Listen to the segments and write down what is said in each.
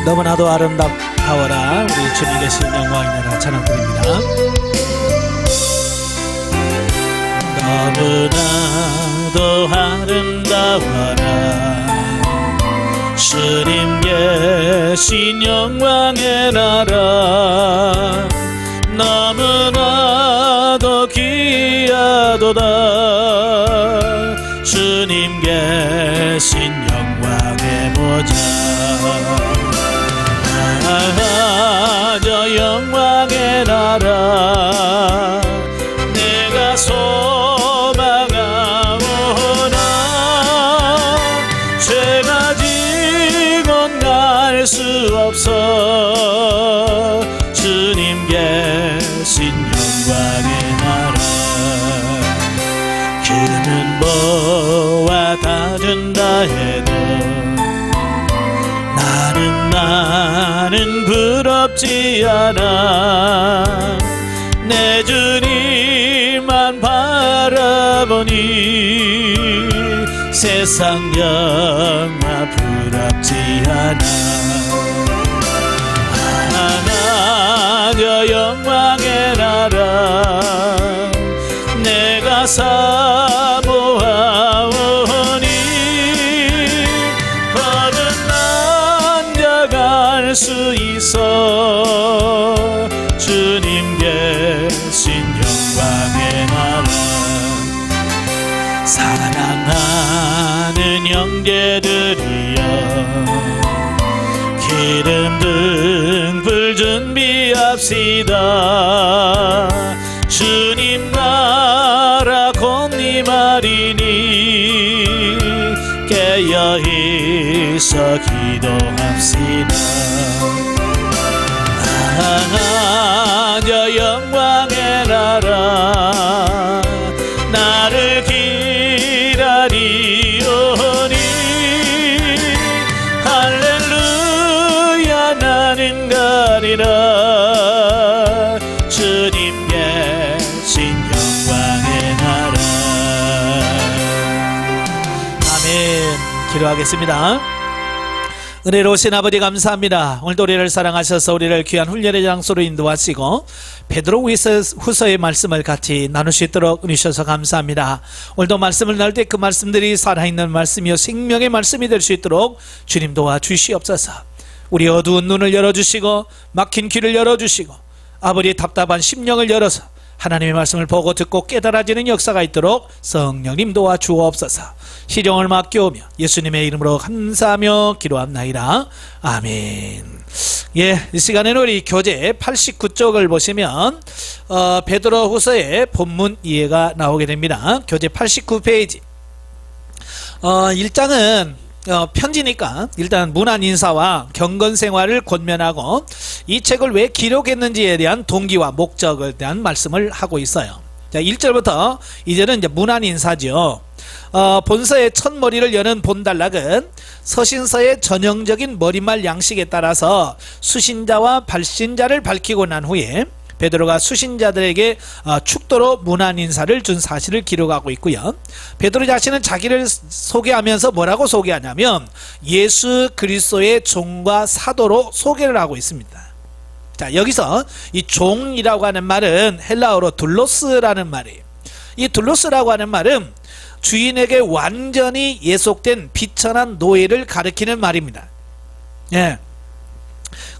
너무나도 아름다워라. 우리 주님 계신 영광의 나라 찬양 드립니다. 너무나도 아름다워라. 주님 계신 영광의 나라. 너무나도 귀하도다. 주님 계신 영광의 보좌. 저 영광의 나라 내가 소망하오나. 죄가 지곤 갈 수 없어. 주님 계신 영광의 나라. 그는 뭐와 다준다 해도 나는 부럽지 않아. 내 주님만 바라보니 세상 영화 부럽지 않아. 저 영광의 나라 내가 사모하오니. 갈 수 있어. 주님 계신 영광의 나라. 사랑하는 형제들이여 기름 등불 준비합시다. 주님 나라 곧 네 말이니 깨어 있어 기도합시다. 저 영광의 나라 나를 기다리오니. 할렐루야 나는 가리라. 주님 계신 영광의 나라. 아멘. 기도하겠습니다. 은혜로우신 아버지 감사합니다. 오늘도 우리를 사랑하셔서 우리를 귀한 훈련의 장소로 인도하시고 베드로 후서의 말씀을 같이 나눌 수 있도록 은혜 주셔서 감사합니다. 오늘도 말씀을 나눌 때 그 말씀들이 살아있는 말씀이요 생명의 말씀이 될 수 있도록 주님 도와주시옵소서. 우리 어두운 눈을 열어주시고 막힌 귀를 열어주시고 아버지의 답답한 심령을 열어서 하나님의 말씀을 보고 듣고 깨달아지는 역사가 있도록 성령님 도와주옵소서. 시종을 맡겨오며 예수님의 이름으로 감사하며 기도합나이다. 아멘. 예, 이 시간에는 우리 교재 89쪽을 보시면 베드로 후서의 본문 이해가 나오게 됩니다. 교재 89페이지. 1장은 편지니까 일단 문안 인사와 경건 생활을 권면하고 이 책을 왜 기록했는지에 대한 동기와 목적에 대한 말씀을 하고 있어요. 자, 1절부터 이제는 이제 문안 인사죠. 본서의 첫 머리를 여는 본단락은 서신서의 전형적인 머리말 양식에 따라서 수신자와 발신자를 밝히고 난 후에 베드로가 수신자들에게 축도로 문안 인사를 준 사실을 기록하고 있고요. 베드로 자신은 자기를 소개하면서 뭐라고 소개하냐면 예수 그리스도의 종과 사도로 소개를 하고 있습니다. 자, 여기서 이 종이라고 하는 말은 헬라어로 둘로스라는 말이에요. 이 둘로스라고 하는 말은 주인에게 완전히 예속된 비천한 노예를 가리키는 말입니다. 예.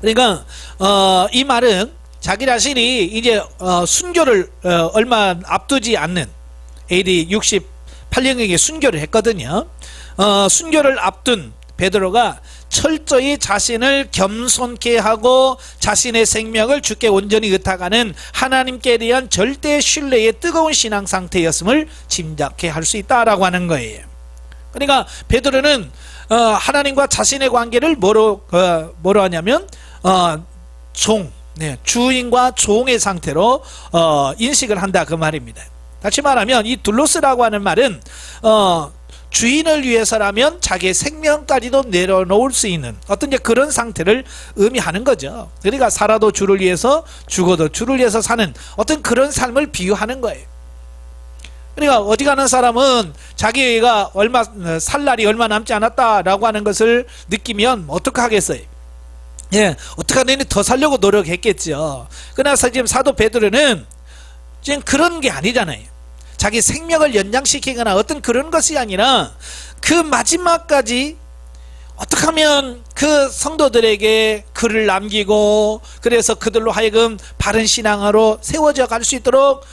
그러니까 이 말은 자기 자신이 이제 순교를 얼마 앞두지 않는 AD 68년경에 순교를 했거든요. 순교를 앞둔 베드로가 철저히 자신을 겸손케 하고 자신의 생명을 주께 온전히 의탁하는 하나님께 대한 절대 신뢰의 뜨거운 신앙 상태였음을 짐작케 할 수 있다라고 하는 거예요. 그러니까 베드로는 하나님과 자신의 관계를 뭐로 하냐면 주인과 종의 상태로 인식을 한다 그 말입니다. 다시 말하면 이 둘로스라고 하는 말은 주인을 위해서라면 자기의 생명까지도 내려놓을 수 있는 어떤 이제 그런 상태를 의미하는 거죠. 그러니까 살아도 주를 위해서 죽어도 주를 위해서 사는 어떤 그런 삶을 비유하는 거예요. 그러니까 어디 가는 사람은 자기가 살 날이 얼마 남지 않았다라고 하는 것을 느끼면 어떻게 하겠어요? 예, 어떻게 하느니 더 살려고 노력했겠죠. 그러나 지금 사도 베드로는 지금 그런 게 아니잖아요. 자기 생명을 연장시키거나 어떤 그런 것이 아니라 그 마지막까지 어떻게 하면 그 성도들에게 글을 남기고 그래서 그들로 하여금 바른 신앙으로 세워져 갈 수 있도록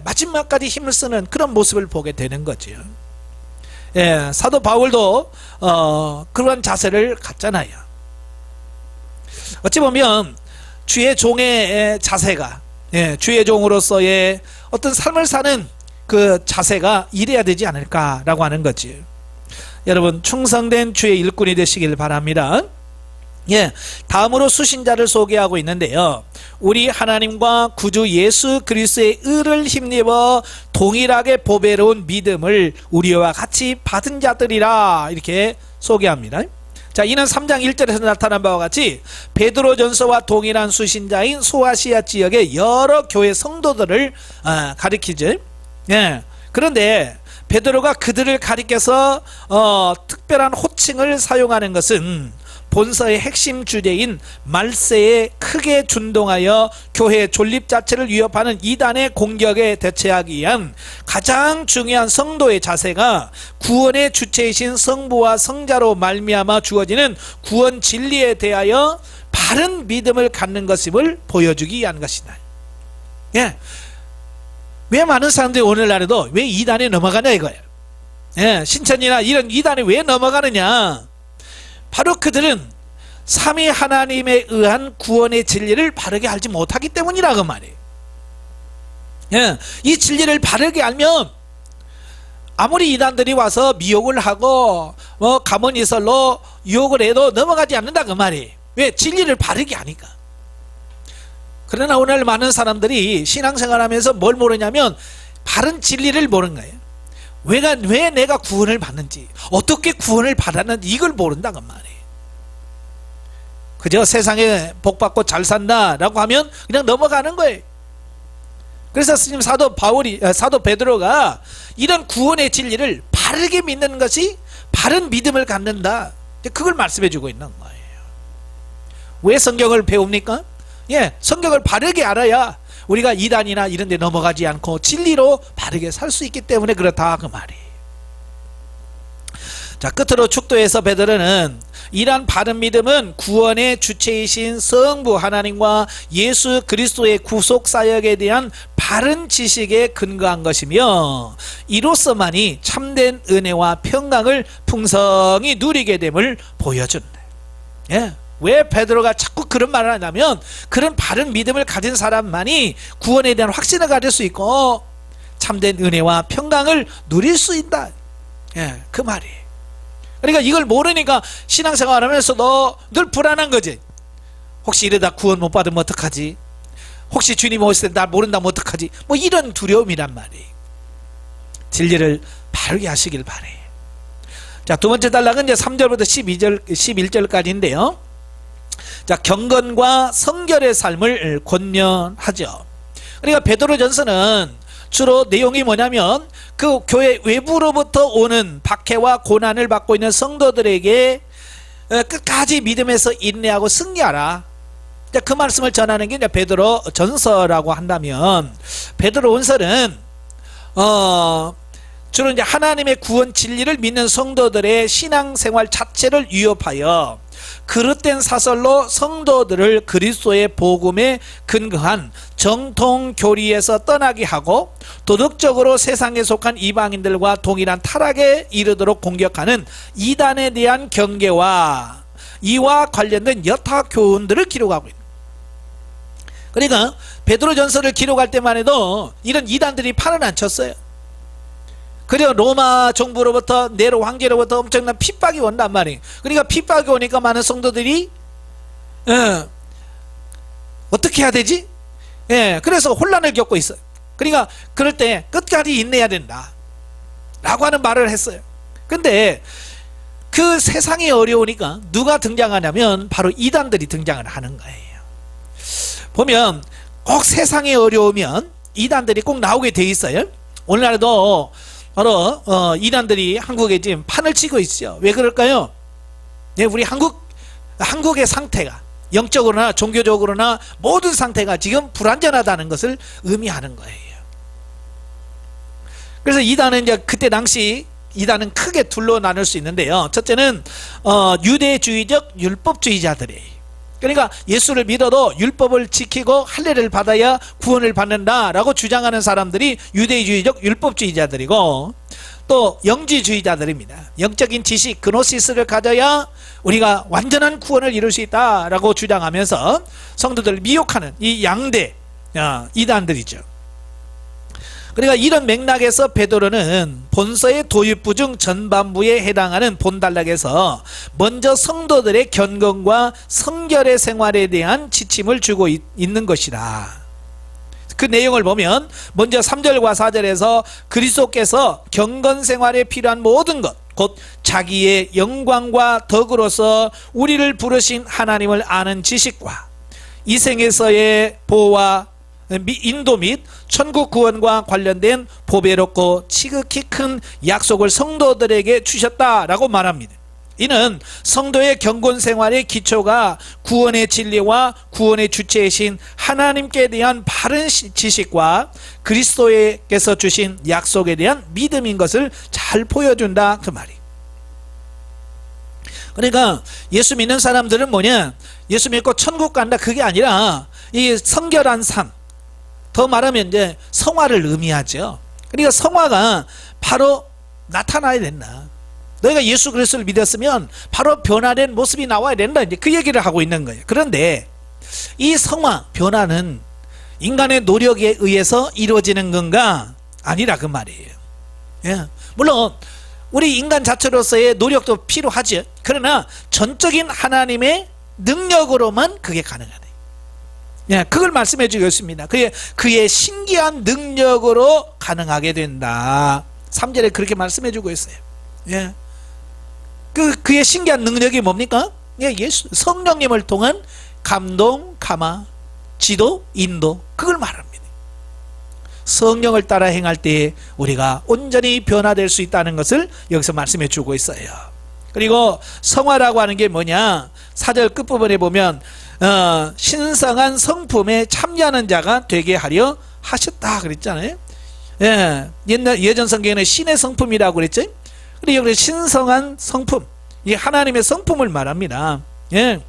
마지막까지 힘을 쓰는 그런 모습을 보게 되는 거죠. 사도 바울도 그런 자세를 갖잖아요. 어찌 보면 주의 종의 자세가 주의 종으로서의 어떤 삶을 사는 그 자세가 이래야 되지 않을까라고 하는 거지. 여러분 충성된 주의 일꾼이 되시길 바랍니다. 다음으로 수신자를 소개하고 있는데요. 우리 하나님과 구주 예수 그리스도의 의를 힘입어 동일하게 보배로운 믿음을 우리와 같이 받은 자들이라 이렇게 소개합니다. 자, 이는 3장 1절에서 나타난 바와 같이 베드로전서와 동일한 수신자인 소아시아 지역의 여러 교회 성도들을 가리키죠. 그런데 베드로가 그들을 가리켜서 특별한 호칭을 사용하는 것은 본서의 핵심 주제인 말세에 크게 준동하여 교회 존립 자체를 위협하는 이단의 공격에 대처하기 위한 가장 중요한 성도의 자세가 구원의 주체이신 성부와 성자로 말미암아 주어지는 구원 진리에 대하여 바른 믿음을 갖는 것임을 보여주기 위한 것이다. 왜 많은 사람들이 오늘날에도 왜 이단에 넘어가냐 이거예요. 신천이나 이런 이단에 왜 넘어가느냐, 바로 그들은 삼위 하나님에 의한 구원의 진리를 바르게 알지 못하기 때문이라고 말이에요. 이 진리를 바르게 알면 아무리 이단들이 와서 미혹을 하고 가문이설로 유혹을 해도 넘어가지 않는다 그 말이에요. 왜? 진리를 바르게 아니까. 그러나 오늘 많은 사람들이 신앙생활하면서 뭘 모르냐면 바른 진리를 모르는 거예요. 왜 내가 구원을 받는지, 어떻게 구원을 받았는지 이걸 모른다고 말이에요. 그저 세상에 복받고 잘 산다라고 하면 그냥 넘어가는 거예요. 그래서 지금 사도 베드로가 이런 구원의 진리를 바르게 믿는 것이 바른 믿음을 갖는다, 그걸 말씀해 주고 있는 거예요. 왜 성경을 배웁니까? 성경을 바르게 알아야 우리가 이단이나 이런 데 넘어가지 않고 진리로 바르게 살 수 있기 때문에 그렇다 그 말이에요. 자, 끝으로 축도에서 베드로는 이러한 바른 믿음은 구원의 주체이신 성부 하나님과 예수 그리스도의 구속 사역에 대한 바른 지식에 근거한 것이며 이로써만이 참된 은혜와 평강을 풍성히 누리게 됨을 보여준다. 왜 베드로가 자꾸 그런 말을 하냐면 그런 바른 믿음을 가진 사람만이 구원에 대한 확신을 가질 수 있고 참된 은혜와 평강을 누릴 수 있다, 그 말이에요. 그러니까 이걸 모르니까 신앙생활 하면서도 늘 불안한 거지. 혹시 이러다 구원 못 받으면 어떡하지? 혹시 주님 오실 때 나 모른다면 어떡하지? 이런 두려움이란 말이에요. 진리를 바르게 하시길 바래요. 자, 두 번째 단락은 이제 3절부터 11절까지인데요. 자, 경건과 성결의 삶을 권면하죠. 그러니까 베드로전서는 주로 내용이 뭐냐면 그 교회 외부로부터 오는 박해와 고난을 받고 있는 성도들에게 끝까지 믿음에서 인내하고 승리하라, 그 말씀을 전하는 게 이제 베드로전서라고 한다면, 베드로전서는 주로 이제 하나님의 구원 진리를 믿는 성도들의 신앙생활 자체를 위협하여 그릇된 사설로 성도들을 그리스도의 복음에 근거한 정통 교리에서 떠나게 하고 도덕적으로 세상에 속한 이방인들과 동일한 타락에 이르도록 공격하는 이단에 대한 경계와 이와 관련된 여타 교훈들을 기록하고 있는. 그러니까 베드로전서를 기록할 때만 해도 이런 이단들이 판을 안 쳤어요. 그리고 로마 정부로부터, 네로 황제로부터 엄청난 핍박이 온단 말이에요. 그러니까 핍박이 오니까 많은 성도들이 어떻게 해야 되지? 그래서 혼란을 겪고 있어요. 그러니까 그럴 때 끝까지 인내해야 된다 라고 하는 말을 했어요. 근데 그 세상이 어려우니까 누가 등장하냐면 바로 이단들이 등장을 하는 거예요. 보면 꼭 세상이 어려우면 이단들이 꼭 나오게 돼 있어요. 오늘날에도 바로 이단들이 한국에 지금 판을 치고 있죠. 왜 그럴까요? 우리 한국의 상태가 영적으로나 종교적으로나 모든 상태가 지금 불완전하다는 것을 의미하는 거예요. 그래서 이단은 이제 그때 당시 이단은 크게 둘로 나눌 수 있는데요. 첫째는 유대주의적 율법주의자들이에요. 그러니까 예수를 믿어도 율법을 지키고 할례를 받아야 구원을 받는다라고 주장하는 사람들이 유대주의적 율법주의자들이고, 또 영지주의자들입니다. 영적인 지식 그노시스를 가져야 우리가 완전한 구원을 이룰 수 있다라고 주장하면서 성도들을 미혹하는 이 양대 이단들이죠. 그러니까 이런 맥락에서 베드로는 본서의 도입부 중 전반부에 해당하는 본단락에서 먼저 성도들의 경건과 성결의 생활에 대한 지침을 주고 있는 것이다. 그 내용을 보면 먼저 3절과 4절에서 그리스도께서 경건 생활에 필요한 모든 것, 곧 자기의 영광과 덕으로서 우리를 부르신 하나님을 아는 지식과 이 생에서의 보호와 인도 및 천국 구원과 관련된 보배롭고 지극히 큰 약속을 성도들에게 주셨다라고 말합니다. 이는 성도의 경건 생활의 기초가 구원의 진리와 구원의 주체이신 하나님께 대한 바른 지식과 그리스도께서 주신 약속에 대한 믿음인 것을 잘 보여준다, 그 말이. 그러니까 예수 믿는 사람들은 뭐냐, 예수 믿고 천국 간다 그게 아니라 이 성결한 삶, 더 말하면 이제 성화를 의미하죠. 그러니까 성화가 바로 나타나야 된다. 너희가 예수 그리스도를 믿었으면 바로 변화된 모습이 나와야 된다, 이제 그 얘기를 하고 있는 거예요. 그런데 이 성화, 변화는 인간의 노력에 의해서 이루어지는 건가? 아니라 그 말이에요. 예. 물론 우리 인간 자체로서의 노력도 필요하죠. 그러나 전적인 하나님의 능력으로만 그게 가능하다. 예, 그걸 말씀해 주겠습니다. 그의 신기한 능력으로 가능하게 된다. 3절에 그렇게 말씀해 주고 있어요. 예. 그의 신기한 능력이 뭡니까? 예, 예수, 성령님을 통한 감동, 감화, 지도, 인도, 그걸 말합니다. 성령을 따라 행할 때 우리가 온전히 변화될 수 있다는 것을 여기서 말씀해 주고 있어요. 그리고 성화라고 하는 게 뭐냐? 4절 끝부분에 보면 신성한 성품에 참여하는 자가 되게 하려 하셨다 그랬잖아요. 예, 예전 성경에는 신의 성품이라고 그랬죠. 그리고 여기 신성한 성품, 이 하나님의 성품을 말합니다. 예,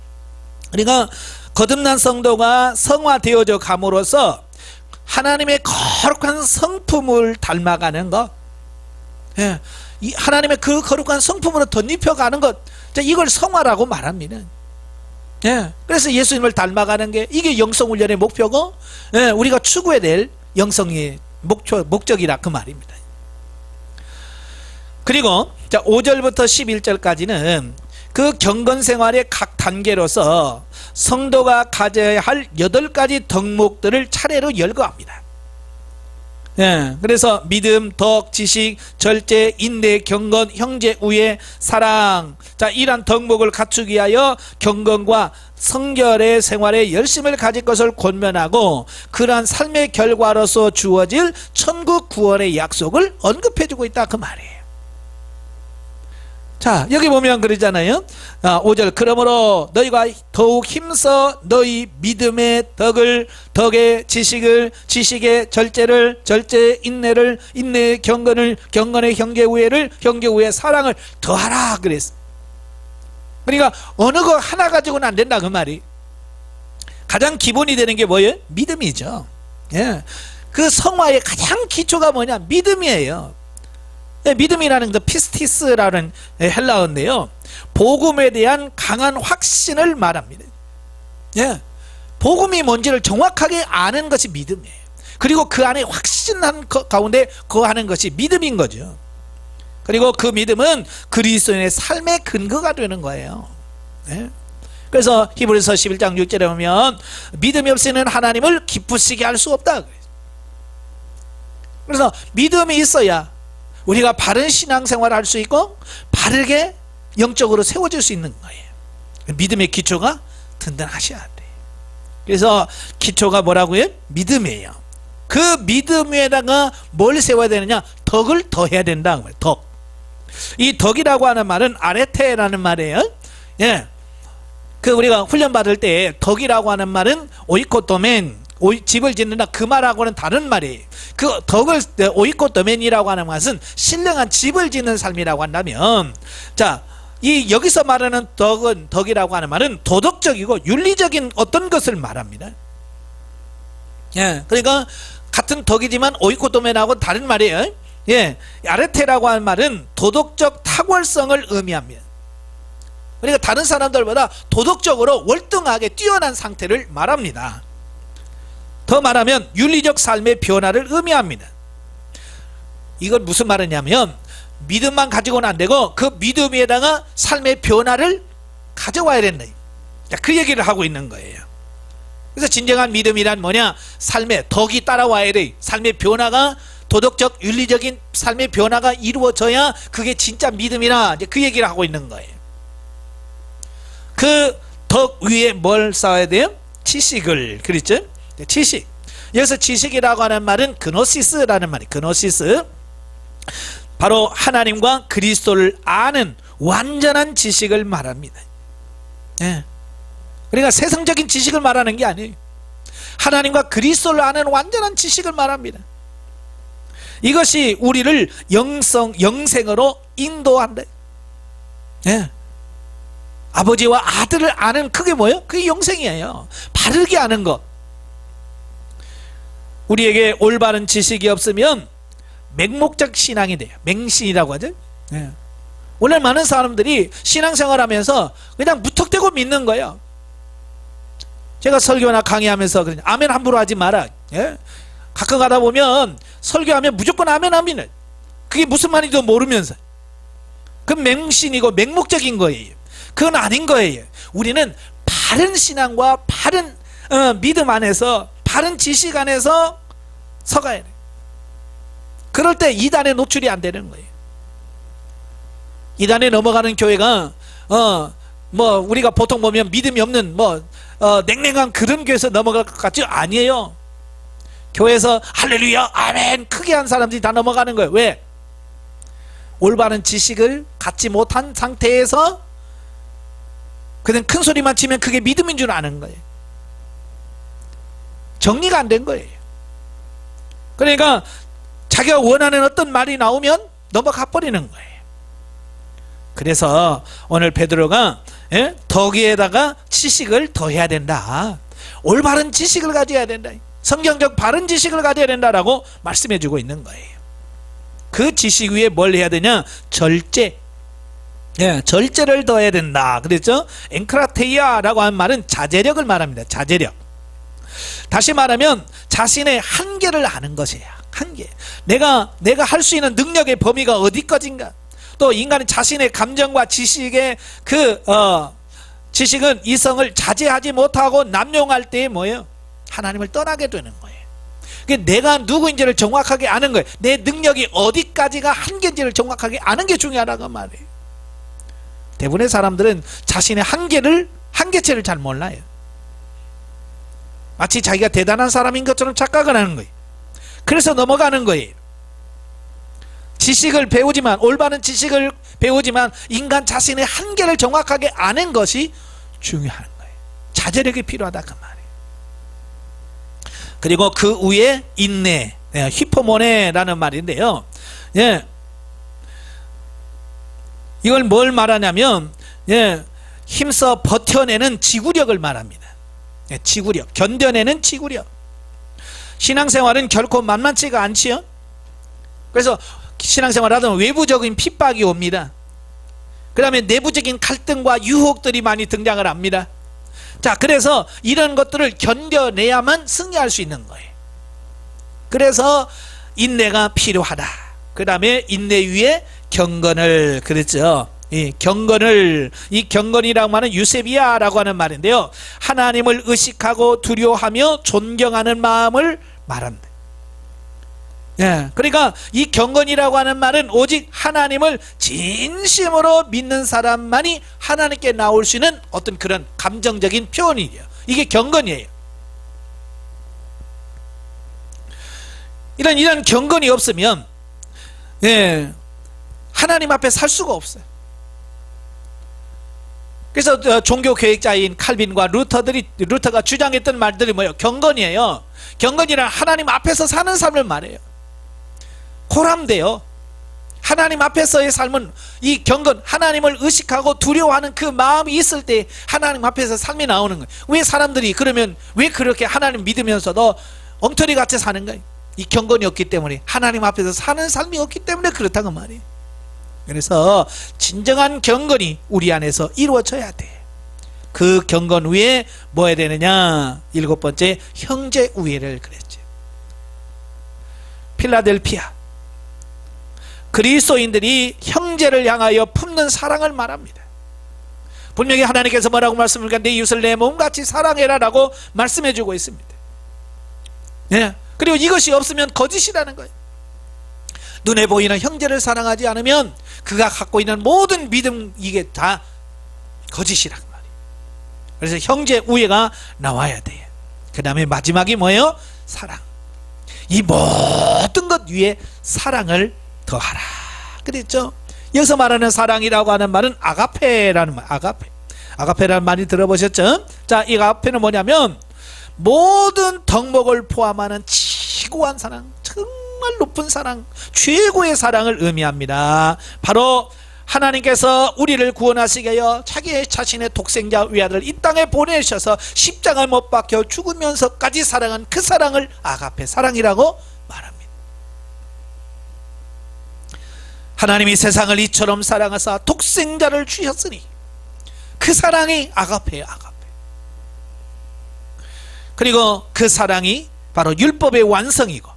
그러니까 거듭난 성도가 성화되어져 감으로써 하나님의 거룩한 성품을 닮아가는 것, 예, 이 하나님의 그 거룩한 성품으로 덧입혀가는 것, 이걸 성화라고 말합니다. 예, 그래서 예수님을 닮아가는 게 이게 영성훈련의 목표고, 예, 우리가 추구해야 될 영성의 목적이라 그 말입니다. 그리고 5절부터 11절까지는 그 경건생활의 각 단계로서 성도가 가져야 할 8가지 덕목들을 차례로 열거합니다. 예, 그래서 믿음, 덕, 지식, 절제, 인내, 경건, 형제, 우애, 사랑, 이러한 덕목을 갖추기 위하여 경건과 성결의 생활에 열심을 가질 것을 권면하고 그러한 삶의 결과로서 주어질 천국 구원의 약속을 언급해주고 있다, 그 말이에요. 자, 여기 보면 그러잖아요. 5절, 그러므로 너희가 더욱 힘써 너희 믿음의 덕을, 덕의 지식을, 지식의 절제를, 절제의 인내를, 인내의 경건을, 경건의 형제 우애를, 형제 우애의 사랑을 더하라 그랬어. 그러니까 어느 거 하나 가지고는 안 된다, 그 말이. 가장 기본이 되는 게 뭐예요? 믿음이죠. 예, 그 성화의 가장 기초가 뭐냐? 믿음이에요. 믿음이라는 거 피스티스라는 헬라어인데요, 복음에 대한 강한 확신을 말합니다. 예, 복음이 뭔지를 정확하게 아는 것이 믿음이에요. 그리고 그 안에 확신한 가운데 거하는 것이 믿음인 거죠. 그리고 그 믿음은 그리스도인의 삶의 근거가 되는 거예요. 예? 그래서 히브리서 11장 6절에 보면 믿음이 없이는 하나님을 기쁘시게 할 수 없다. 그래서 믿음이 있어야 우리가 바른 신앙생활을 할 수 있고 바르게 영적으로 세워질 수 있는 거예요. 믿음의 기초가 든든하셔야 돼요. 그래서 기초가 뭐라고요? 믿음이에요. 그 믿음 위에다가 뭘 세워야 되느냐? 덕을 더해야 된다. 덕. 이 덕이라고 하는 말은 아레테라는 말이에요. 예, 그 우리가 훈련 받을 때 덕이라고 하는 말은 오이코토멘, 집을 짓는다, 그 말하고는 다른 말이에요. 그 덕을 오이코토멘이라고 하는 것은 신령한 집을 짓는 삶이라고 한다면, 자, 이 여기서 말하는 덕이라고 하는 말은 도덕적이고 윤리적인 어떤 것을 말합니다. 예, 그러니까 같은 덕이지만 오이코토멘하고 다른 말이에요. 예, 아르테라고 하는 말은 도덕적 탁월성을 의미합니다. 그러니까 다른 사람들보다 도덕적으로 월등하게 뛰어난 상태를 말합니다. 더 말하면 윤리적 삶의 변화를 의미합니다. 이건 무슨 말이냐면 믿음만 가지고는 안 되고 그 믿음 위에다가 삶의 변화를 가져와야 된다. 그 얘기를 하고 있는 거예요. 그래서 진정한 믿음이란 뭐냐? 삶의 덕이 따라와야 돼. 삶의 변화가, 도덕적 윤리적인 삶의 변화가 이루어져야 그게 진짜 믿음이라, 이제 그 얘기를 하고 있는 거예요. 그 덕 위에 뭘 쌓아야 돼요? 지식을. 그랬죠? 지식. 여기서 지식이라고 하는 말은 그노시스라는 말이에요. 그노시스. 바로 하나님과 그리스도를 아는 완전한 지식을 말합니다. 예. 그러니까 세상적인 지식을 말하는 게 아니에요. 하나님과 그리스도를 아는 완전한 지식을 말합니다. 이것이 우리를 영생으로 인도한다. 예. 아버지와 아들을 아는, 그게 뭐예요? 그게 영생이에요. 바르게 아는 것. 우리에게 올바른 지식이 없으면 맹목적 신앙이 돼요. 맹신이라고 하죠. 예. 오늘 많은 사람들이 신앙생활 하면서 그냥 무턱대고 믿는 거예요. 제가 설교나 강의하면서 그냥 아멘 함부로 하지 마라. 예? 가끔 가다 보면 설교하면 무조건 아멘 합니다. 그게 무슨 말인지도 모르면서. 그건 맹신이고 맹목적인 거예요. 그건 아닌 거예요. 우리는 바른 신앙과 바른 믿음 안에서, 바른 지식 안에서 서가야 돼요. 그럴 때 이단에 노출이 안 되는 거예요. 이단에 넘어가는 교회가 뭐 우리가 보통 보면 믿음이 없는 냉랭한 그런 교회에서 넘어갈 것 같죠? 아니에요. 교회에서 할렐루야 아멘 크게 한 사람들이 다 넘어가는 거예요. 왜? 올바른 지식을 갖지 못한 상태에서 그냥 큰 소리만 치면 그게 믿음인 줄 아는 거예요. 정리가 안 된 거예요. 그러니까 자기가 원하는 어떤 말이 나오면 넘어가 버리는 거예요. 그래서 오늘 베드로가 덕에다가 지식을 더해야 된다. 올바른 지식을 가져야 된다. 성경적 바른 지식을 가져야 된다라고 말씀해 주고 있는 거예요. 그 지식 위에 뭘 해야 되냐? 절제. 예, 절제를 더해야 된다. 그랬죠? 엔크라테이아라고 하는 말은 자제력을 말합니다. 자제력. 다시 말하면 자신의 한계를 아는 것이야. 한계. 내가 할 수 있는 능력의 범위가 어디까지인가? 또 인간은 자신의 감정과 지식의 지식은 이성을 자제하지 못하고 남용할 때에 뭐예요? 하나님을 떠나게 되는 거예요. 내가 누구인지를 정확하게 아는 거예요. 내 능력이 어디까지가 한계인지를 정확하게 아는 게 중요하다고 말이에요. 대부분의 사람들은 자신의 한계치를 잘 몰라요. 마치 자기가 대단한 사람인 것처럼 착각을 하는 거예요. 그래서 넘어가는 거예요. 지식을 배우지만, 올바른 지식을 배우지만 인간 자신의 한계를 정확하게 아는 것이 중요한 거예요. 자제력이 필요하다 그 말이에요. 그리고 그 위에 인내, 히포모네라는 말인데요. 예. 이걸 뭘 말하냐면 힘써 버텨내는 지구력을 말합니다. 지구력, 견뎌내는 지구력. 신앙생활은 결코 만만치가 않지요. 그래서 신앙생활 하다 보면 외부적인 핍박이 옵니다. 그 다음에 내부적인 갈등과 유혹들이 많이 등장을 합니다. 자, 그래서 이런 것들을 견뎌내야만 승리할 수 있는 거예요. 그래서 인내가 필요하다. 그 다음에 인내 위에 경건을, 그랬죠. 이 경건이라고 하는 유세비아라고 하는 말인데요. 하나님을 의식하고 두려워하며 존경하는 마음을 말한다. 예, 그러니까 이 경건이라고 하는 말은 오직 하나님을 진심으로 믿는 사람만이 하나님께 나올 수 있는 어떤 그런 감정적인 표현이에요. 이게 경건이에요. 이런 경건이 없으면 하나님 앞에 살 수가 없어요. 그래서 종교 교육자인 칼빈과 루터가 주장했던 말들이 뭐예요? 경건이에요. 경건이란 하나님 앞에서 사는 삶을 말해요. 고람돼요. 하나님 앞에서의 삶은 이 경건, 하나님을 의식하고 두려워하는 그 마음이 있을 때 하나님 앞에서 삶이 나오는 거예요. 왜 사람들이 그러면 왜 그렇게 하나님 믿으면서도 엉터리 같이 사는 거예요? 이 경건이 없기 때문에, 하나님 앞에서 사는 삶이 없기 때문에 그렇다고 말이에요. 그래서 진정한 경건이 우리 안에서 이루어져야 돼. 그 경건 위에 뭐 해야 되느냐? 7번째, 형제 우애를 그랬죠. 필라델피아 그리스도인들이 형제를 향하여 품는 사랑을 말합니다. 분명히 하나님께서 뭐라고 말씀하십니까? 내 이웃을 내 몸같이 사랑해라 라고 말씀해 주고 있습니다. 네. 그리고 이것이 없으면 거짓이라는 거예요. 눈에 보이는 형제를 사랑하지 않으면 그가 갖고 있는 모든 믿음, 이게 다 거짓이란 말이에요. 그래서 형제 우애가 나와야 돼요. 그 다음에 마지막이 뭐예요? 사랑. 이 모든 것 위에 사랑을 더하라 그랬죠. 여기서 말하는 사랑이라고 하는 말은 아가페라는 말. 아가페라는 말이 들어보셨죠? 자, 이 아가페는 뭐냐면 모든 덕목을 포함하는 지고한 사랑, 정말 높은 사랑, 최고의 사랑을 의미합니다. 바로 하나님께서 우리를 구원하시게 하여 자기 자신의 독생자 외아들을 이 땅에 보내셔서 십자가에 못 박혀 죽으면서까지 사랑한 그 사랑을 아가페 사랑이라고 말합니다. 하나님이 세상을 이처럼 사랑하사 독생자를 주셨으니 그 사랑이 아가페예요. 아가페. 그리고 그 사랑이 바로 율법의 완성이고,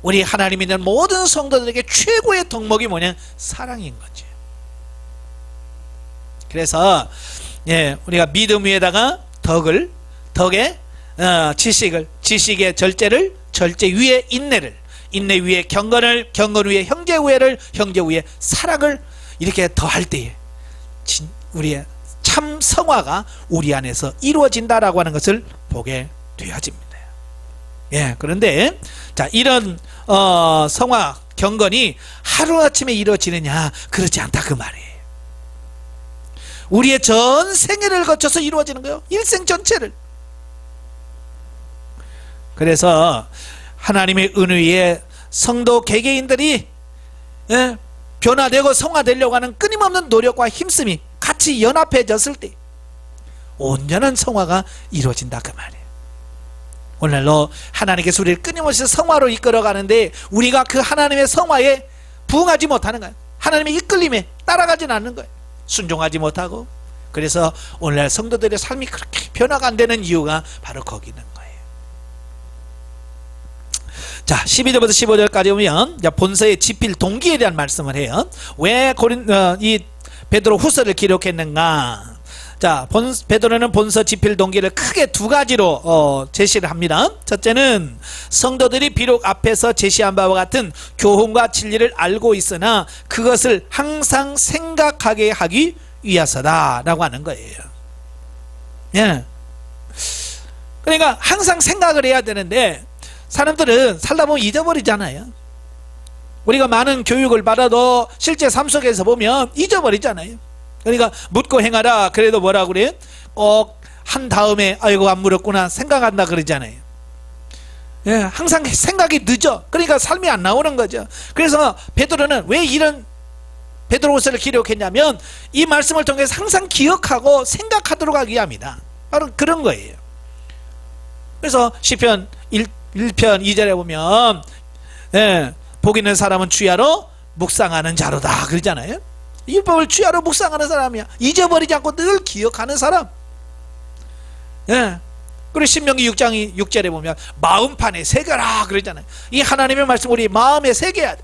우리 하나님 있는 모든 성도들에게 최고의 덕목이 뭐냐? 사랑인 거죠. 그래서 우리가 믿음 위에다가 덕에 지식의 절제를, 절제 위에 인내를, 인내 위에 경건을, 경건 위에 형제 우애를, 형제 위에 사랑을 이렇게 더할 때에 우리의 참 성화가 우리 안에서 이루어진다라고 하는 것을 보게 되어집니다. 그런데 자, 이런 성화, 경건이 하루아침에 이루어지느냐? 그렇지 않다 그 말이에요. 우리의 전 생애를 거쳐서 이루어지는 거예요. 일생 전체를. 그래서 하나님의 은혜에 성도 개개인들이 변화되고 성화되려고 하는 끊임없는 노력과 힘씀이 같이 연합해졌을 때 온전한 성화가 이루어진다 그 말이에요. 오늘도 하나님께서 우리를 끊임없이 성화로 이끌어가는데 우리가 그 하나님의 성화에 부응하지 못하는 거예요. 하나님의 이끌림에 따라가지는 않는 거예요. 순종하지 못하고. 그래서 오늘날 성도들의 삶이 그렇게 변화가 안 되는 이유가 바로 거기 있는 거예요. 자, 12절부터 15절까지 보면 본서의 집필 동기에 대한 말씀을 해요. 왜 이 베드로 후서를 기록했는가? 자, 베드로는 본서 집필 동기를 크게 두 가지로 제시를 합니다. 첫째는 성도들이 비록 앞에서 제시한 바와 같은 교훈과 진리를 알고 있으나 그것을 항상 생각하게 하기 위해서다 라고 하는 거예요. 그러니까 항상 생각을 해야 되는데 사람들은 살다 보면 잊어버리잖아요. 우리가 많은 교육을 받아도 실제 삶 속에서 보면 잊어버리잖아요. 그러니까 묻고 행하라 그래도 뭐라 그래요? 꼭 한 다음에 아이고 안 물었구나 생각한다 그러잖아요. 항상 생각이 늦어. 그러니까 삶이 안 나오는 거죠. 그래서 베드로는 왜 이런 베드로후서를 기록했냐면 이 말씀을 통해서 항상 기억하고 생각하도록 하기 위함이다. 바로 그런 거예요. 그래서 시편 1편 2절에 보면 복 있는 사람은 주야로 묵상하는 자로다 그러잖아요. 율법을 주야로 묵상하는 사람이야. 잊어버리지 않고 늘 기억하는 사람. 그리고 신명기 6장 6절에 보면 마음판에 새겨라 그러잖아요. 이 하나님의 말씀 우리 마음에 새겨야 돼.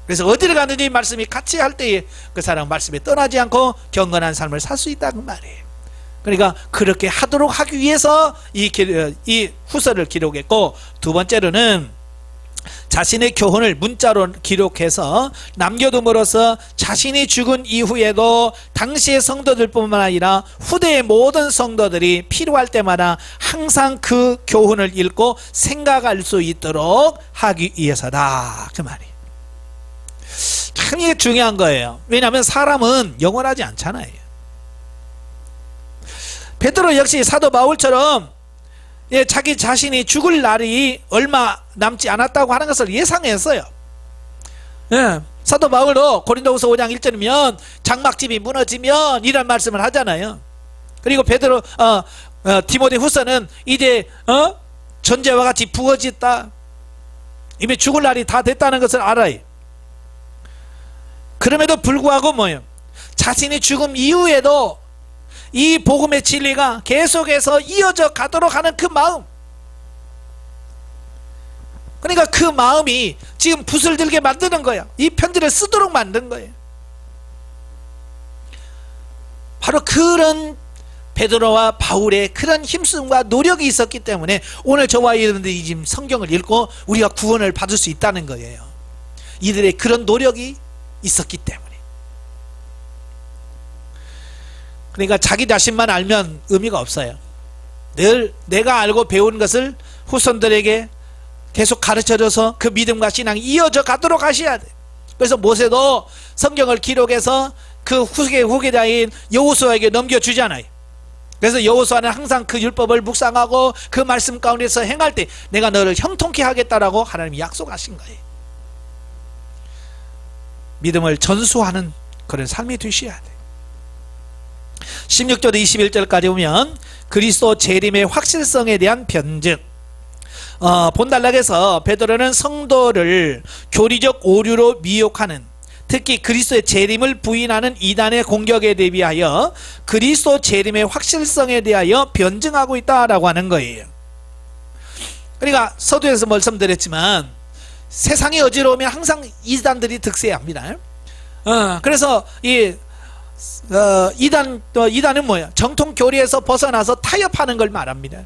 그래서 어디를 가든지 이 말씀이 같이 할 때에 그 사람 말씀에 떠나지 않고 경건한 삶을 살 수 있다는 말이에요. 그러니까 그렇게 하도록 하기 위해서 이 후서를 기록했고, 두 번째로는 자신의 교훈을 문자로 기록해서 남겨둠으로써 자신이 죽은 이후에도 당시의 성도들뿐만 아니라 후대의 모든 성도들이 필요할 때마다 항상 그 교훈을 읽고 생각할 수 있도록 하기 위해서다 그 말이에요. 참 이게 중요한 거예요. 왜냐하면 사람은 영원하지 않잖아요. 베드로 역시 사도 바울처럼 자기 자신이 죽을 날이 얼마 남지 않았다고 하는 것을 예상했어요. 사도 바울도 고린도후서 5장 1절이면 장막집이 무너지면 이런 말씀을 하잖아요. 그리고 베드로 디모데후서는 이제 전제와 같이 부어졌다, 이미 죽을 날이 다 됐다는 것을 알아요. 그럼에도 불구하고 뭐예요? 자신이 죽음 이후에도 이 복음의 진리가 계속해서 이어져 가도록 하는 그 마음, 그러니까 그 마음이 지금 붓을 들게 만드는 거야. 이 편지를 쓰도록 만든 거예요. 바로 그런 베드로와 바울의 그런 힘쓰음과 노력이 있었기 때문에 오늘 저와 여러분들이 지금 성경을 읽고 우리가 구원을 받을 수 있다는 거예요. 이들의 그런 노력이 있었기 때문에. 그러니까 자기 자신만 알면 의미가 없어요. 늘 내가 알고 배운 것을 후손들에게 계속 가르쳐줘서 그 믿음과 신앙이 이어져 가도록 하셔야 돼. 그래서 모세도 성경을 기록해서 그 후계자인 여호수아에게 넘겨주잖아요. 그래서 여호수아는 항상 그 율법을 묵상하고 그 말씀 가운데서 행할 때 내가 너를 형통케 하겠다라고 하나님이 약속하신 거예요. 믿음을 전수하는 그런 삶이 되셔야 돼. 16절 21절까지 보면 그리스도 재림의 확실성에 대한 변증. 본단락에서 베드로는 성도를 교리적 오류로 미혹하는, 특히 그리스도의 재림을 부인하는 이단의 공격에 대비하여 그리스도 재림의 확실성에 대하여 변증하고 있다라고 하는 거예요. 그러니까 서두에서 말씀드렸지만 세상이 어지러우면 항상 이단들이 득세합니다. 그래서 이단은 뭐야? 정통 교리에서 벗어나서 타협하는 걸 말합니다.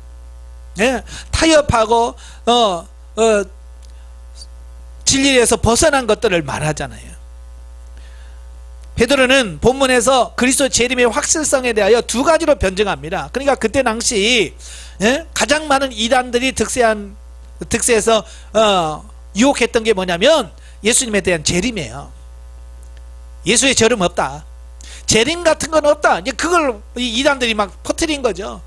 타협하고 진리에서 벗어난 것들을 말하잖아요. 베드로는 본문에서 그리스도 재림의 확실성에 대하여 두 가지로 변증합니다. 그러니까 그때 당시 가장 많은 이단들이 득세해서 유혹했던 게 뭐냐면 예수님에 대한 재림이에요. 예수의 재림 없다, 재림 같은 건 없다, 이제 그걸 이단들이 막 퍼뜨린 거죠.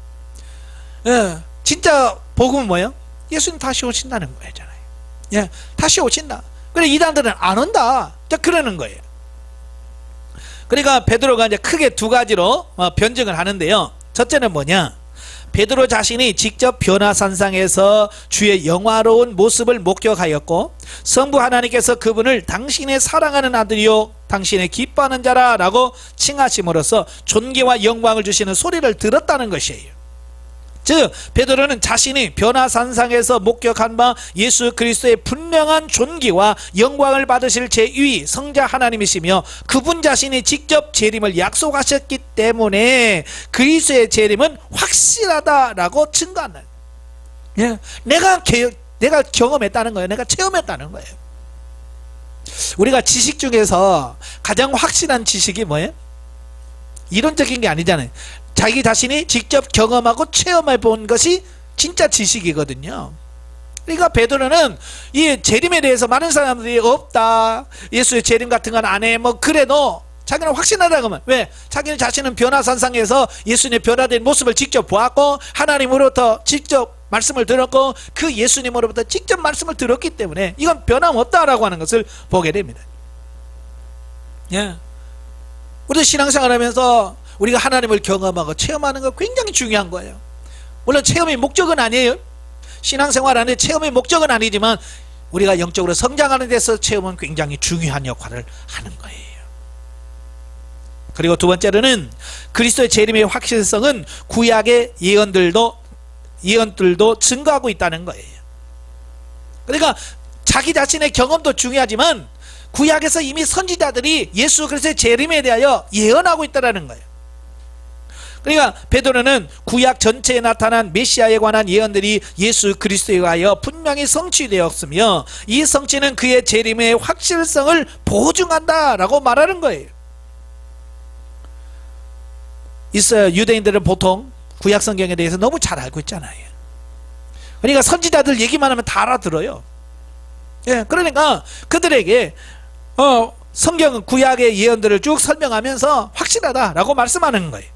진짜 복음은 뭐예요? 예수님 다시 오신다는 거잖아요. 다시 오신다. 그래 이단들은 안 온다, 그러는 거예요. 그러니까 베드로가 이제 크게 두 가지로 변증을 하는데요. 첫째는 뭐냐? 베드로 자신이 직접 변화산상에서 주의 영화로운 모습을 목격하였고 성부 하나님께서 그분을 당신의 사랑하는 아들이요 당신의 기뻐하는 자라 라고 칭하심으로써 존귀와 영광을 주시는 소리를 들었다는 것이에요. 즉 베드로는 자신이 변화산상에서 목격한 바 예수 그리스도의 분명한 존귀와 영광을 받으실 제2위 성자 하나님이시며 그분 자신이 직접 재림을 약속하셨기 때문에 그리스도의 재림은 확실하다라고 증거하는, 내가 경험했다는 거예요. 내가 체험했다는 거예요. 우리가 지식 중에서 가장 확실한 지식이 뭐예요? 이론적인 게 아니잖아요. 자기 자신이 직접 경험하고 체험해 본 것이 진짜 지식이거든요. 그러니까 베드로는 이 재림에 대해서 많은 사람들이 없다, 예수의 재림 같은 건 안 해, 뭐 그래도 자기는 확신하다 그러면 왜? 자기는 자신은 변화산상에서 예수님의 변화된 모습을 직접 보았고 하나님으로부터 직접 말씀을 들었고 그 예수님으로부터 직접 말씀을 들었기 때문에 이건 변함없다라고 하는 것을 보게 됩니다. 우리도 신앙생활 하면서 우리가 하나님을 경험하고 체험하는 거 굉장히 중요한 거예요. 물론 체험이 목적은 아니에요. 신앙생활 안에 체험이 목적은 아니지만 우리가 영적으로 성장하는 데서 체험은 굉장히 중요한 역할을 하는 거예요. 그리고 두 번째로는 그리스도의 재림의 확실성은 구약의 예언들도 증거하고 있다는 거예요. 그러니까 자기 자신의 경험도 중요하지만 구약에서 이미 선지자들이 예수 그리스도의 재림에 대하여 예언하고 있다는 거예요. 그러니까 베드로는 구약 전체에 나타난 메시아에 관한 예언들이 예수 그리스도에 의하여 분명히 성취되었으며 이 성취는 그의 재림의 확실성을 보증한다라고 말하는 거예요. 있어요. 유대인들은 보통 구약 성경에 대해서 너무 잘 알고 있잖아요. 그러니까 선지자들 얘기만 하면 다 알아들어요. 그러니까 그들에게 성경은 구약의 예언들을 쭉 설명하면서 확실하다라고 말씀하는 거예요.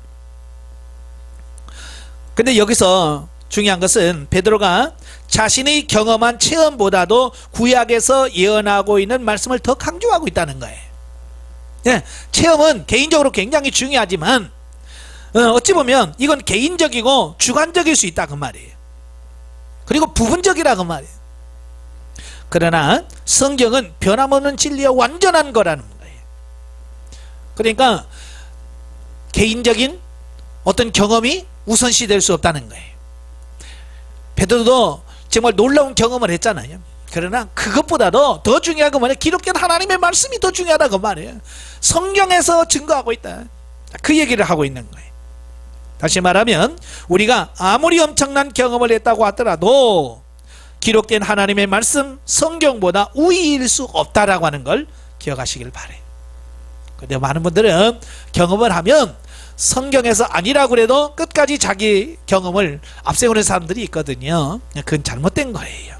근데 여기서 중요한 것은 베드로가 자신의 경험한 체험보다도 구약에서 예언하고 있는 말씀을 더 강조하고 있다는 거예요. 예, 체험은 개인적으로 굉장히 중요하지만 어찌 보면 이건 개인적이고 주관적일 수 있다 그 말이에요. 그리고 부분적이라 그 말이에요. 그러나 성경은 변함없는 진리와 완전한 거라는 거예요. 그러니까 개인적인 어떤 경험이 우선시 될 수 없다는 거예요. 베드로도 정말 놀라운 경험을 했잖아요. 그러나 그것보다도 더 중요한 건 뭐냐? 기록된 하나님의 말씀이 더 중요하다고 말이에요. 성경에서 증거하고 있다. 그 얘기를 하고 있는 거예요. 다시 말하면 우리가 아무리 엄청난 경험을 했다고 하더라도 기록된 하나님의 말씀 성경보다 우위일 수 없다라고 하는 걸 기억하시길 바래요. 근데 많은 분들은 경험을 하면 성경에서 아니라고 그래도 끝까지 자기 경험을 앞세우는 사람들이 있거든요. 그건 잘못된 거예요.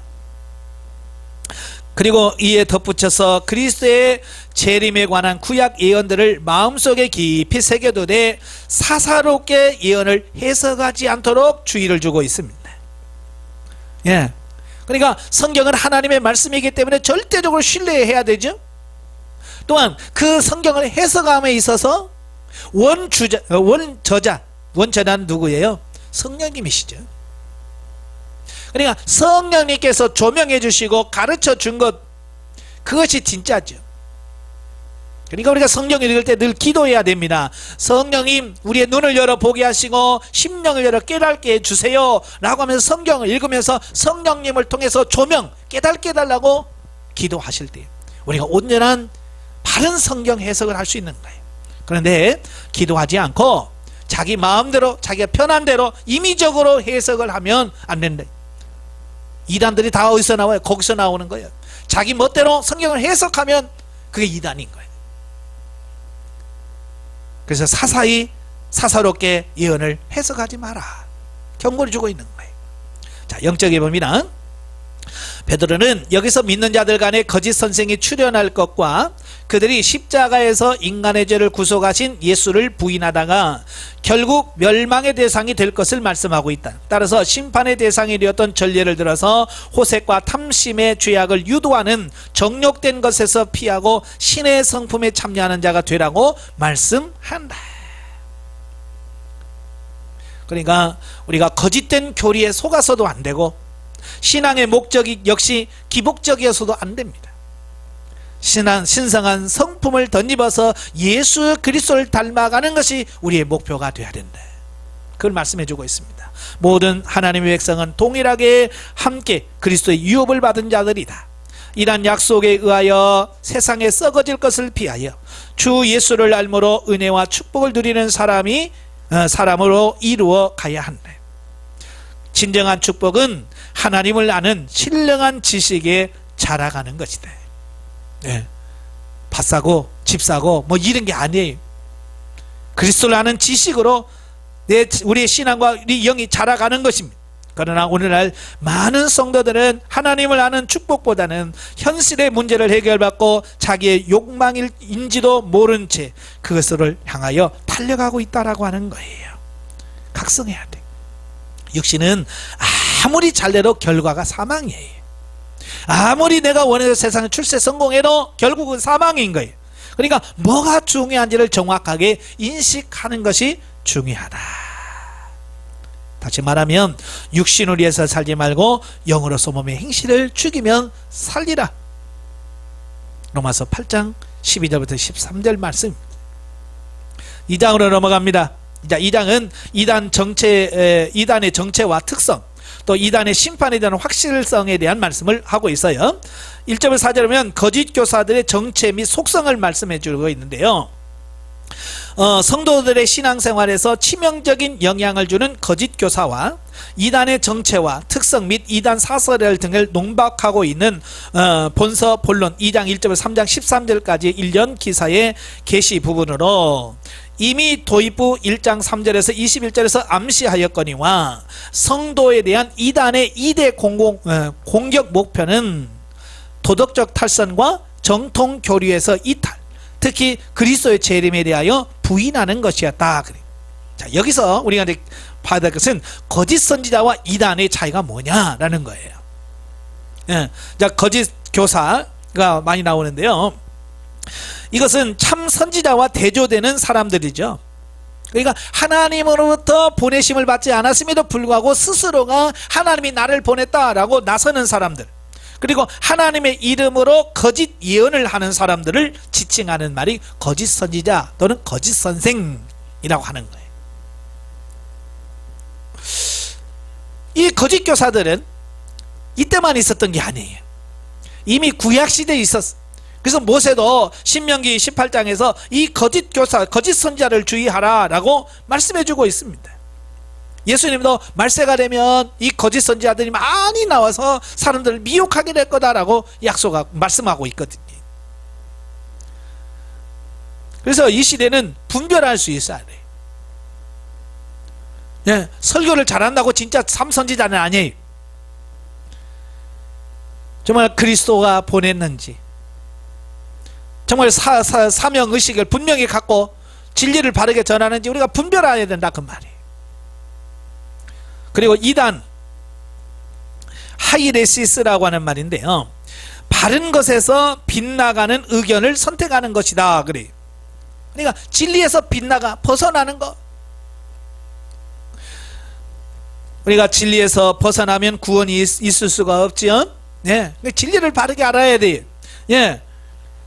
그리고 이에 덧붙여서 그리스도의 재림에 관한 구약 예언들을 마음속에 깊이 새겨두되 사사롭게 예언을 해석하지 않도록 주의를 주고 있습니다. 예. 그러니까 성경은 하나님의 말씀이기 때문에 절대적으로 신뢰해야 되죠. 또한 그 성경을 해석함에 있어서 원저자는 누구예요? 성령님이시죠. 그러니까 성령님께서 조명해 주시고 가르쳐 준 것, 그것이 진짜죠. 그러니까 우리가 성경을 읽을 때 늘 기도해야 됩니다. 성령님 우리의 눈을 열어 보게 하시고 심령을 열어 깨닫게 해주세요 라고 하면서 성경을 읽으면서 성령님을 통해서 조명 깨닫게 해달라고 기도하실 때 우리가 온전한 바른 성경 해석을 할 수 있는 거예요. 그런데 기도하지 않고 자기 마음대로 자기가 편한 대로 임의적으로 해석을 하면 안 된다. 이단들이 다 어디서 나와요? 거기서 나오는 거예요. 자기 멋대로 성경을 해석하면 그게 이단인 거예요. 그래서 사사롭게 예언을 해석하지 마라 경고를 주고 있는 거예요. 자, 영적에 보면 베드로는 여기서 믿는 자들 간에 거짓 선생이 출현할 것과 그들이 십자가에서 인간의 죄를 구속하신 예수를 부인하다가 결국 멸망의 대상이 될 것을 말씀하고 있다. 따라서 심판의 대상이 되었던 전례를 들어서 호색과 탐심의 죄악을 유도하는 정욕된 것에서 피하고 신의 성품에 참여하는 자가 되라고 말씀한다. 그러니까 우리가 거짓된 교리에 속아서도 안 되고 신앙의 목적이 역시 기복적이어서도 안 됩니다. 신성한 성품을 덧입어서 예수 그리스도를 닮아가는 것이 우리의 목표가 되어야 된다. 그걸 말씀해 주고 있습니다. 모든 하나님의 백성은 동일하게 함께 그리스도의 유업을 받은 자들이다. 이란 약속에 의하여 세상에 썩어질 것을 피하여 주 예수를 알므로 은혜와 축복을 누리는 사람으로 이루어 가야 한다. 진정한 축복은 하나님을 아는 신령한 지식에 자라가는 것이다. 네. 밭 사고 집 사고 뭐 이런 게 아니에요. 그리스도를 아는 지식으로 우리의 신앙과 우리 영이 자라가는 것입니다. 그러나 오늘날 많은 성도들은 하나님을 아는 축복보다는 현실의 문제를 해결받고 자기의 욕망인지도 모른 채 그것을 향하여 달려가고 있다라고 하는 거예요. 각성해야 돼. 육신은 아무리 잘내도 결과가 사망이에요. 아무리 내가 원해서 세상에 출세 성공해도 결국은 사망인 거예요. 그러니까 뭐가 중요한지를 정확하게 인식하는 것이 중요하다. 다시 말하면 육신을 위해서 살지 말고 영으로서 몸의 행실을 죽이면 살리라. 로마서 8장 12절부터 13절 말씀. 2장으로 넘어갑니다. 자, 2장은 이단의 정체와 특성, 또 이단의 심판에 대한 확실성에 대한 말씀을 하고 있어요. 1절부터 4절에 보면 거짓 교사들의 정체 및 속성을 말씀해 주고 있는데요. 성도들의 신앙생활에서 치명적인 영향을 주는 거짓 교사와 이단의 정체와 특성 및 이단 사설 등을 농박하고 있는 본서 본론 2장 1절부터 3장 13절까지 1년 기사의 게시 부분으로 이미 도입부 1장 3절에서 21절에서 암시하였거니와 성도에 대한 이단의 2대 공격 목표는 도덕적 탈선과 정통 교리에서 이탈, 특히 그리스도의 재림에 대하여 부인하는 것이었다. 자, 여기서 우리가 이제 봐야 될 것은 거짓 선지자와 이단의 차이가 뭐냐라는 거예요. 예. 자, 거짓 교사가 많이 나오는데요. 이것은 참 선지자와 대조되는 사람들이죠. 그러니까 하나님으로부터 보내심을 받지 않았음에도 불구하고 스스로가 하나님이 나를 보냈다라고 나서는 사람들, 그리고 하나님의 이름으로 거짓 예언을 하는 사람들을 지칭하는 말이 거짓 선지자 또는 거짓 선생이라고 하는 거예요. 이 거짓 교사들은 이때만 있었던 게 아니에요. 이미 구약시대에 있었어. 그래서 모세도 신명기 18장에서 이 거짓 교사, 거짓 선지자를 주의하라 라고 말씀해 주고 있습니다. 예수님도 말세가 되면 이 거짓 선지자들이 많이 나와서 사람들을 미혹하게 될 거다라고 말씀하고 있거든요. 그래서 이 시대는 분별할 수 있어야 돼요. 예, 설교를 잘한다고 진짜 참선지자는 아니에요. 정말 그리스도가 보냈는지, 정말 사명의식을 분명히 갖고 진리를 바르게 전하는지 우리가 분별해야 된다 그 말이에요. 그리고 이단, 하이레시스라고 하는 말인데요, 바른 것에서 빗나가는 의견을 선택하는 것이다 그래요. 그러니까 진리에서 빗나가 벗어나는 것. 우리가 진리에서 벗어나면 구원이 있을 수가 없지요. 예, 진리를 바르게 알아야 돼요. 예,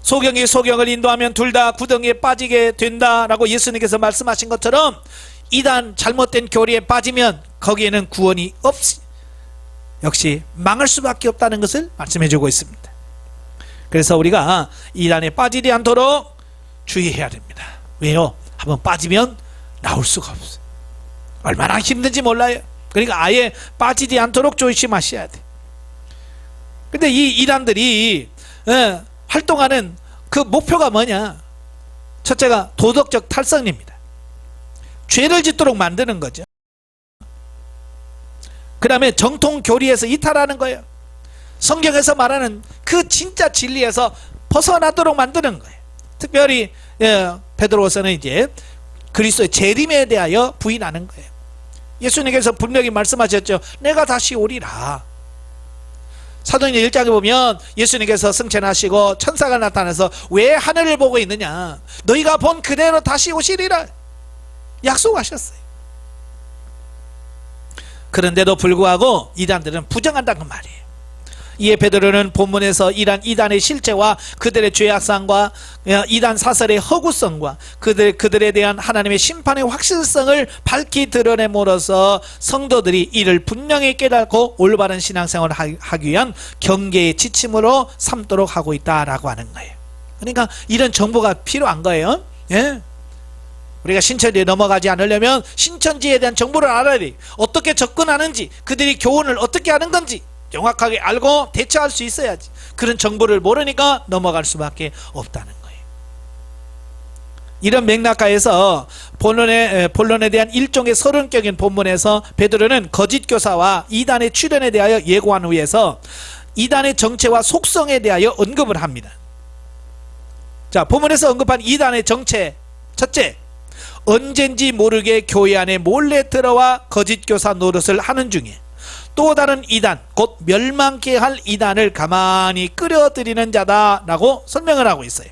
소경이 소경을 인도하면 둘 다 구덩이에 빠지게 된다라고 예수님께서 말씀하신 것처럼 이단 잘못된 교리에 빠지면 거기에는 구원이 없이 역시 망할 수밖에 없다는 것을 말씀해 주고 있습니다. 그래서 우리가 이단에 빠지지 않도록 주의해야 됩니다. 왜요? 한번 빠지면 나올 수가 없어요. 얼마나 힘든지 몰라요. 그러니까 아예 빠지지 않도록 조심하셔야 돼. 근데 이 이단들이 활동하는 그 목표가 뭐냐? 첫째가 도덕적 탈선입니다. 죄를 짓도록 만드는 거죠. 그 다음에 정통 교리에서 이탈하는 거예요. 성경에서 말하는 그 진짜 진리에서 벗어나도록 만드는 거예요. 특별히 베드로서는 이제 그리스도의 재림에 대하여 부인하는 거예요. 예수님께서 분명히 말씀하셨죠. 내가 다시 오리라. 사도행전 1장에 보면 예수님께서 승천하시고 천사가 나타나서 왜 하늘을 보고 있느냐, 너희가 본 그대로 다시 오시리라 약속하셨어요. 그런데도 불구하고 이단들은 부정한다는 말이에요. 이에 베드로는 본문에서 이단의 실체와 그들의 죄악상과 이단 사설의 허구성과 그들에 대한 하나님의 심판의 확실성을 밝히 드러냄으로써 성도들이 이를 분명히 깨닫고 올바른 신앙생활을 하기 위한 경계의 지침으로 삼도록 하고 있다라고 하는 거예요. 그러니까 이런 정보가 필요한 거예요. 예? 우리가 신천지에 넘어가지 않으려면 신천지에 대한 정보를 알아야 돼. 어떻게 접근하는지, 그들이 교훈을 어떻게 하는 건지 정확하게 알고 대처할 수 있어야지. 그런 정보를 모르니까 넘어갈 수밖에 없다는 거예요. 이런 맥락하에서 본론에 대한 일종의 서론격인 본문에서 베드로는 거짓 교사와 이단의 출현에 대하여 예고한 후에서 이단의 정체와 속성에 대하여 언급을 합니다. 자, 본문에서 언급한 이단의 정체, 첫째, 언젠지 모르게 교회 안에 몰래 들어와 거짓 교사 노릇을 하는 중에 또 다른 이단, 곧 멸망케 할 이단을 가만히 끌어들이는 자다라고 설명을 하고 있어요.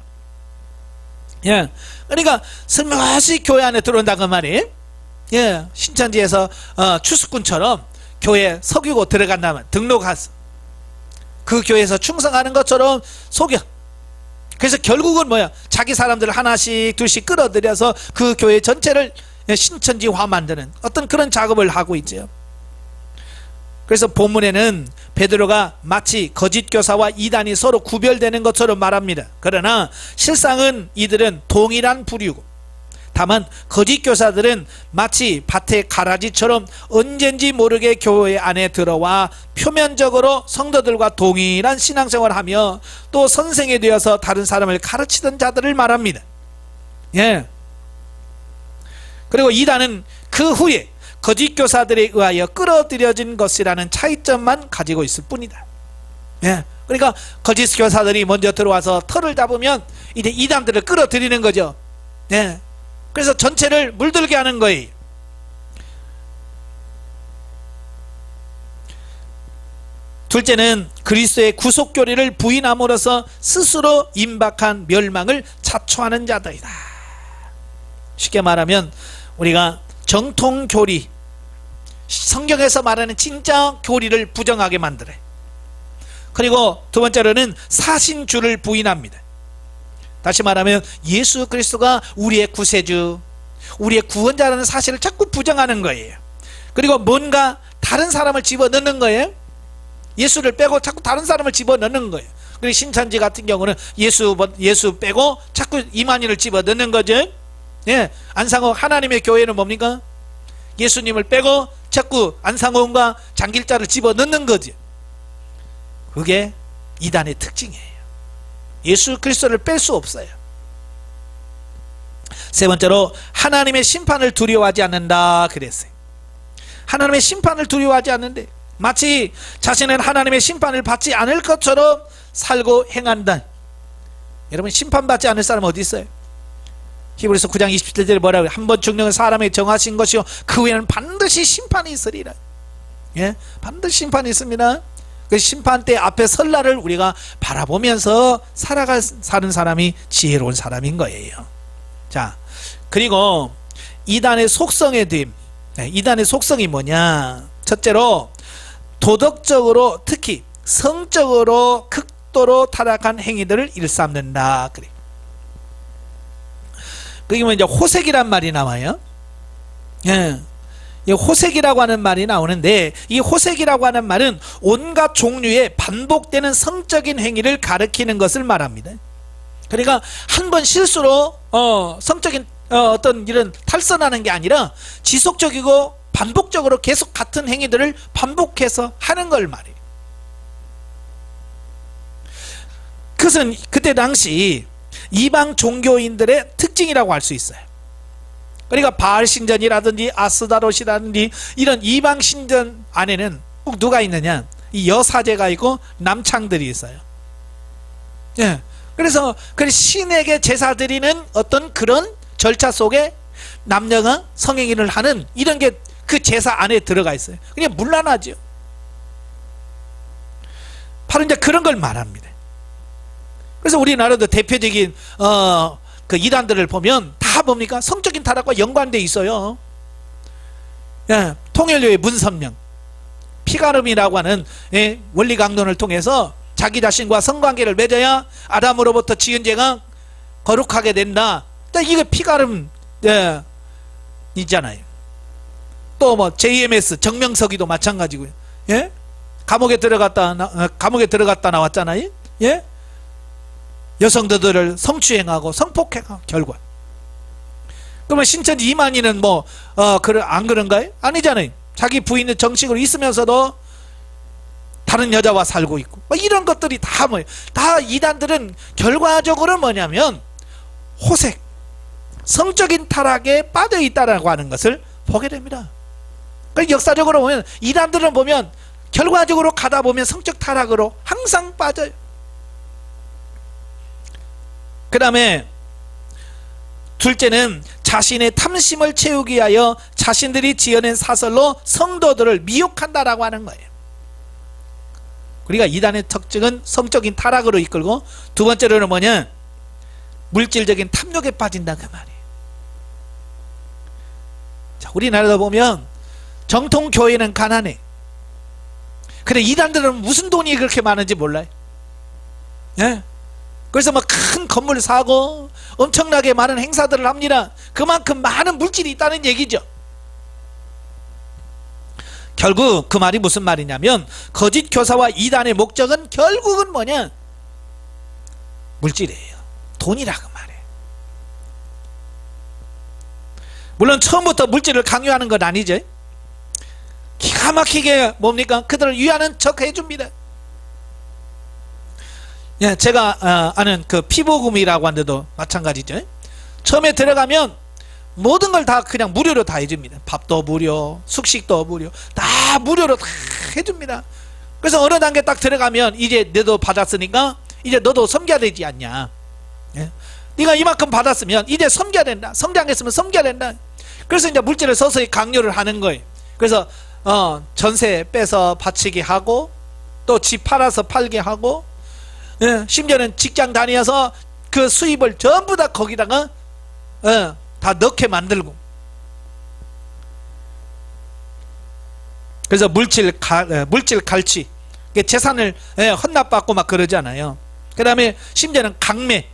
예, 그러니까 슬며시 교회 안에 들어온다 그 말이에요. 예, 신천지에서 추수꾼처럼 교회에 석유고 들어간다면 등록해서 그 교회에서 충성하는 것처럼 속여. 그래서 결국은 뭐야? 자기 사람들을 하나씩 둘씩 끌어들여서 그 교회 전체를 신천지화 만드는 어떤 그런 작업을 하고 있죠. 그래서 본문에는 베드로가 마치 거짓 교사와 이단이 서로 구별되는 것처럼 말합니다. 그러나 실상은 이들은 동일한 부류고, 다만 거짓 교사들은 마치 밭의 가라지처럼 언젠지 모르게 교회 안에 들어와 표면적으로 성도들과 동일한 신앙생활을 하며 또 선생이 되어서 다른 사람을 가르치던 자들을 말합니다. 예. 그리고 이단은 그 후에 거짓 교사들에 의하여 끌어들여진 것이라는 차이점만 가지고 있을 뿐이다. 예. 그러니까 거짓 교사들이 먼저 들어와서 털을 잡으면 이제 이단들을 끌어들이는 거죠. 예. 그래서 전체를 물들게 하는 거예요. 둘째는 그리스도의 구속 교리를 부인함으로써 스스로 임박한 멸망을 자초하는 자들이다. 쉽게 말하면 우리가 정통 교리, 성경에서 말하는 진짜 교리를 부정하게 만들어요. 그리고 두 번째로는 사신주를 부인합니다. 다시 말하면 예수 그리스도가 우리의 구세주, 우리의 구원자라는 사실을 자꾸 부정하는 거예요. 그리고 뭔가 다른 사람을 집어넣는 거예요. 예수를 빼고 자꾸 다른 사람을 집어넣는 거예요. 그리고 신천지 같은 경우는 예수 빼고 자꾸 이만희를 집어넣는 거죠. 예, 안상호 하나님의 교회는 뭡니까? 예수님을 빼고 자꾸 안상호과 장길자를 집어넣는 거지. 그게 이단의 특징이에요. 예수 그리스도를 뺄 수 없어요. 세 번째로 하나님의 심판을 두려워하지 않는다 그랬어요. 하나님의 심판을 두려워하지 않는데 마치 자신은 하나님의 심판을 받지 않을 것처럼 살고 행한다. 여러분, 심판받지 않을 사람 어디 있어요? 히브리서 9장 27절에 뭐라고요? 한번 죽는 건 사람의 정하신 것이요 그 후에는 반드시 심판이 있으리라. 예? 반드시 심판이 있습니다. 그 심판 때 앞에 설 날을 우리가 바라보면서 사는 사람이 지혜로운 사람인 거예요. 자, 그리고 이단의 속성에 대해, 이단의 속성이 뭐냐? 첫째로 도덕적으로, 특히 성적으로 극도로 타락한 행위들을 일삼는다. 그래. 그게 뭐 이제 호색이란 말이 나와요. 예. 이 호색이라고 하는 말이 나오는데, 이 호색이라고 하는 말은 온갖 종류의 반복되는 성적인 행위를 가리키는 것을 말합니다. 그러니까 한 번 실수로 성적인 어떤 일은 탈선하는 게 아니라 지속적이고 반복적으로 계속 같은 행위들을 반복해서 하는 걸 말이에요. 그것은 그때 당시 이방 종교인들의 특징이라고 할 수 있어요. 그러니까 바알 신전이라든지 아스다롯이라든지 이런 이방 신전 안에는 꼭 누가 있느냐? 이 여사제가 있고 남창들이 있어요. 예. 그래서 신에게 제사 드리는 어떤 그런 절차 속에 남녀가 성행위를 하는 이런 게 그 제사 안에 들어가 있어요. 그냥 문란하죠. 바로 이제 그런 걸 말합니다. 그래서 우리나라도 대표적인 그 이단들을 보면 다 뭡니까? 성적인 타락과 연관돼 있어요. 예, 통일교의 문선명, 피가름이라고 하는 원리 강론을 통해서 자기 자신과 성관계를 맺어야 아담으로부터 지은 죄가 거룩하게 된다. 이게 피가름 있잖아요. 또 뭐 JMS 정명석이도 마찬가지고요. 예? 감옥에 들어갔다 나왔잖아요. 예? 여성들을 성추행하고 성폭행하고 결과. 그러면 신천지 이만희는 뭐 안 그런가요? 아니잖아요. 자기 부인의 정식으로 있으면서도 다른 여자와 살고 있고 뭐 이런 것들이 다 뭐예요? 다 이단들은 결과적으로 뭐냐면 호색, 성적인 타락에 빠져 있다라고 하는 것을 보게 됩니다. 그러니까 역사적으로 보면 이단들은 보면 결과적으로 가다 보면 성적 타락으로 항상 빠져요. 그 다음에 둘째는 자신의 탐심을 채우기 위하여 자신들이 지어낸 사설로 성도들을 미혹한다라고 하는 거예요. 우리가 이단의 특징은 성적인 타락으로 이끌고, 두 번째로는 뭐냐? 물질적인 탐욕에 빠진다 그 말이에요. 자, 우리나라도 보면 정통 교회는 가난해. 근데 이단들은 무슨 돈이 그렇게 많은지 몰라요. 예? 그래서 막 큰 건물 사고 엄청나게 많은 행사들을 합니다. 그만큼 많은 물질이 있다는 얘기죠. 결국 그 말이 무슨 말이냐면 거짓 교사와 이단의 목적은 결국은 뭐냐? 물질이에요. 돈이라고 말해. 물론 처음부터 물질을 강요하는 건 아니죠. 기가 막히게 뭡니까? 그들을 위하는 척 해줍니다. 예, 제가 아는 그 피보금이라고 하는데도 마찬가지죠. 처음에 들어가면 모든 걸 다 그냥 무료로 다 해줍니다. 밥도 무료, 숙식도 무료, 다 무료로 다 해줍니다. 그래서 어느 단계 딱 들어가면 이제 너도 받았으니까 이제 너도 섬겨야 되지 않냐. 예? 네가 이만큼 받았으면 이제 섬겨야 된다. 성장했으면 섬겨야 된다. 그래서 이제 물질을 서서히 강요를 하는 거예요. 그래서 전세 빼서 바치게 하고, 또 집 팔아서 팔게 하고, 예, 심지어는 직장 다녀서 그 수입을 전부 다 거기다가 다 넣게 만들고, 그래서 물질 갈취, 재산을 헌납받고 막 그러잖아요. 그 다음에 심지어는 강매,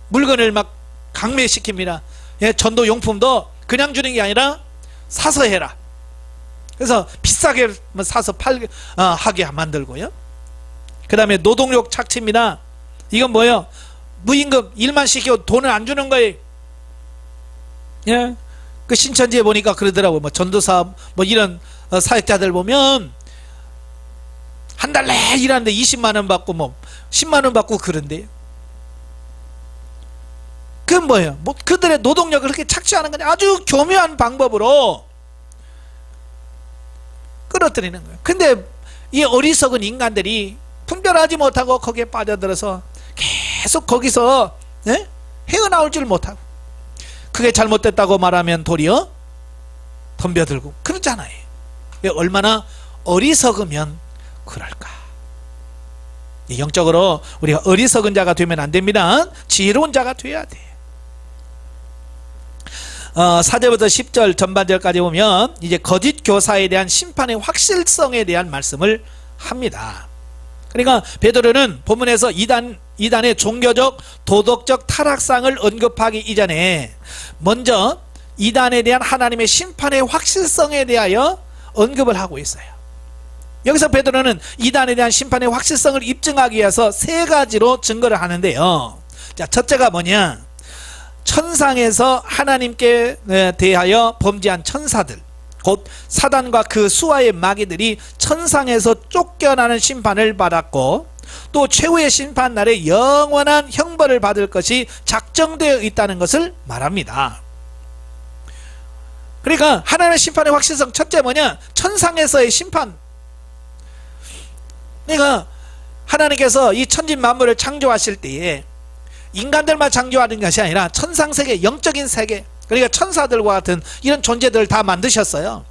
물건을 막 강매시킵니다. 전도 용품도 그냥 주는 게 아니라 사서 해라. 그래서 비싸게 사서 하게 만들고요. 그 다음에 노동력 착취입니다. 이건 뭐예요? 무임금 일만 시키고 돈을 안 주는 거예요. 예? 그 신천지에 보니까 그러더라고요. 뭐 전도사 뭐 이런 사역자들 보면 한 달 내 일하는데 20만원 받고 뭐 10만원 받고 그런데요. 그건 뭐예요? 뭐 그들의 노동력을 그렇게 착취하는 거냐? 아주 교묘한 방법으로 끌어들이는 거예요. 근데 이 어리석은 인간들이 분별하지 못하고 거기에 빠져들어서 계속 거기서 헤어나올 줄 못하고, 그게 잘못됐다고 말하면 도리어 덤벼들고 그러잖아요. 얼마나 어리석으면 그럴까. 영적으로 우리가 어리석은 자가 되면 안 됩니다. 지혜로운 자가 되어야 돼. 4절부터 10절 전반절까지 보면 이제 거짓 교사에 대한 심판의 확실성에 대한 말씀을 합니다. 그러니까 베드로는 본문에서 이단의 종교적 도덕적 타락상을 언급하기 이전에 먼저 이단에 대한 하나님의 심판의 확실성에 대하여 언급을 하고 있어요. 여기서 베드로는 이단에 대한 심판의 확실성을 입증하기 위해서 세 가지로 증거를 하는데요. 자, 첫째가 뭐냐? 천상에서 하나님께 대하여 범죄한 천사들, 곧 사단과 그 수하의 마귀들이 천상에서 쫓겨나는 심판을 받았고, 또 최후의 심판날에 영원한 형벌을 받을 것이 작정되어 있다는 것을 말합니다. 그러니까 하나님의 심판의 확실성, 첫째 뭐냐? 천상에서의 심판. 그러니까 하나님께서 이 천지 만물을 창조하실 때에 인간들만 창조하는 것이 아니라 천상세계, 영적인 세계, 그러니까 천사들과 같은 이런 존재들을 다 만드셨어요.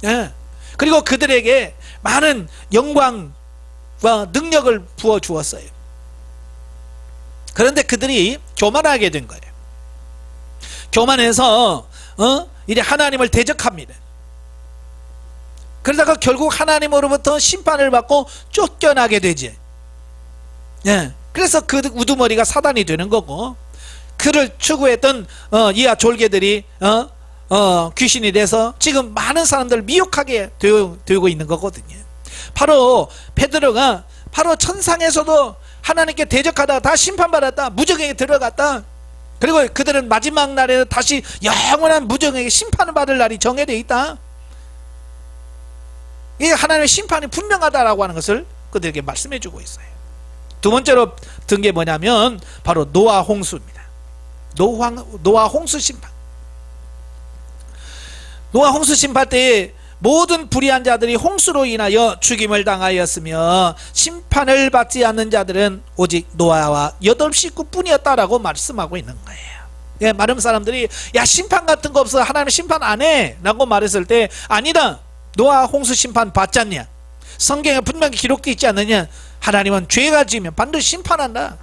예. 그리고 그들에게 많은 영광과 능력을 부어 주었어요. 그런데 그들이 교만하게 된 거예요. 교만해서 이제 하나님을 대적합니다. 그러다가 결국 하나님으로부터 심판을 받고 쫓겨나게 되지. 예. 그래서 그 우두머리가 사단이 되는 거고, 그를 추구했던 이하 졸개들이 귀신이 돼서 지금 많은 사람들을 미혹하게 되고 있는 거거든요. 바로 베드로가 바로 천상에서도 하나님께 대적하다가 다 심판받았다, 무정에게 들어갔다. 그리고 그들은 마지막 날에 다시 영원한 무정에게 심판을 받을 날이 정해져 있다. 이 하나님의 심판이 분명하다라고 하는 것을 그들에게 말씀해 주고 있어요. 두 번째로 든 게 뭐냐면 바로 노아 홍수입니다. 노아 홍수 심판. 노아 홍수 심판 때에 모든 불의한 자들이 홍수로 인하여 죽임을 당하였으며 심판을 받지 않는 자들은 오직 노아와 8식구뿐이었다라고 말씀하고 있는 거예요. 예, 많은 사람들이 야, 심판 같은 거 없어, 하나님 심판 안 해 라고 말했을 때, 아니다, 노아 홍수 심판 받지 않냐, 성경에 분명히 기록되어 있지 않느냐, 하나님은 죄가 지으면 반드시 심판한다.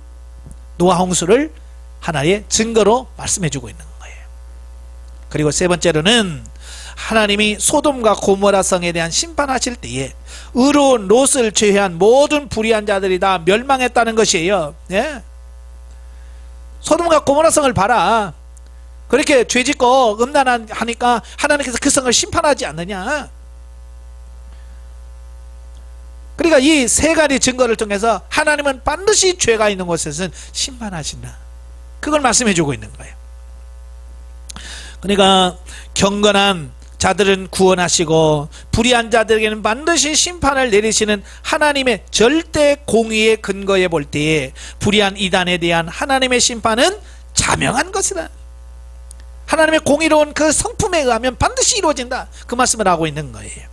노아 홍수를 하나의 증거로 말씀해 주고 있는 거예요. 그리고 세 번째로는 하나님이 소돔과 고모라 성에 대한 심판하실 때에 의로운 롯을 제외한 모든 불의한 자들이 다 멸망했다는 것이에요. 예? 소돔과 고모라 성을 봐라. 그렇게 죄짓고 음란하니까 하나님께서 그 성을 심판하지 않느냐. 그러니까 이 세 가지 증거를 통해서 하나님은 반드시 죄가 있는 곳에서는 심판하신다. 그걸 말씀해 주고 있는 거예요. 그러니까 경건한 자들은 구원하시고 불의한 자들에게는 반드시 심판을 내리시는 하나님의 절대 공의의 근거에 볼 때에 불의한 이단에 대한 하나님의 심판은 자명한 것이다. 하나님의 공의로운 그 성품에 의하면 반드시 이루어진다. 그 말씀을 하고 있는 거예요.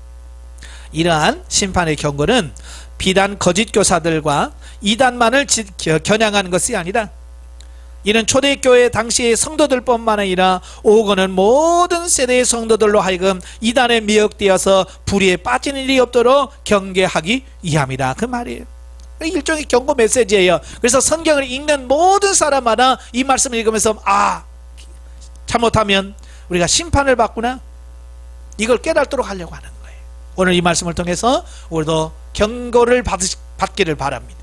이러한 심판의 경고는 비단 거짓 교사들과 이단만을 겨냥하는 것이 아니라 이는 초대교회 당시의 성도들뿐만 아니라 오고는 모든 세대의 성도들로 하여금 이단에 미혹되어서 불의에 빠지는 일이 없도록 경계하기 위함이다, 그 말이에요. 일종의 경고 메시지예요. 그래서 성경을 읽는 모든 사람마다 이 말씀을 읽으면서 잘못하면 우리가 심판을 받구나, 이걸 깨닫도록 하려고 하는 거예요. 오늘 이 말씀을 통해서 우리도 경고를 받기를 바랍니다.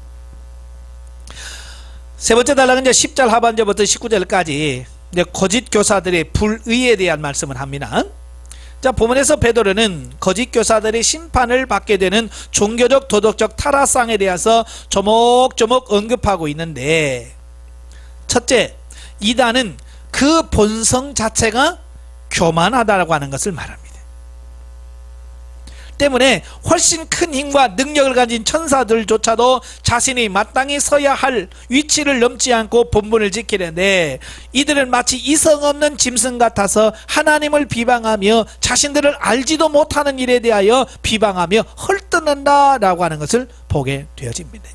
세 번째 단락은 이제 10절 하반절부터 19절까지 이제 거짓 교사들의 불의에 대한 말씀을 합니다. 자, 본문에서 베드로는 거짓 교사들이 심판을 받게 되는 종교적 도덕적 타락상에 대해서 조목조목 언급하고 있는데, 첫째, 이단은 그 본성 자체가 교만하다라고 하는 것을 말합니다. 때문에 훨씬 큰 힘과 능력을 가진 천사들조차도 자신이 마땅히 서야 할 위치를 넘지 않고 본분을 지키는데, 이들은 마치 이성 없는 짐승 같아서 하나님을 비방하며 자신들을 알지도 못하는 일에 대하여 비방하며 헐뜯는다 라고 하는 것을 보게 되어집니다.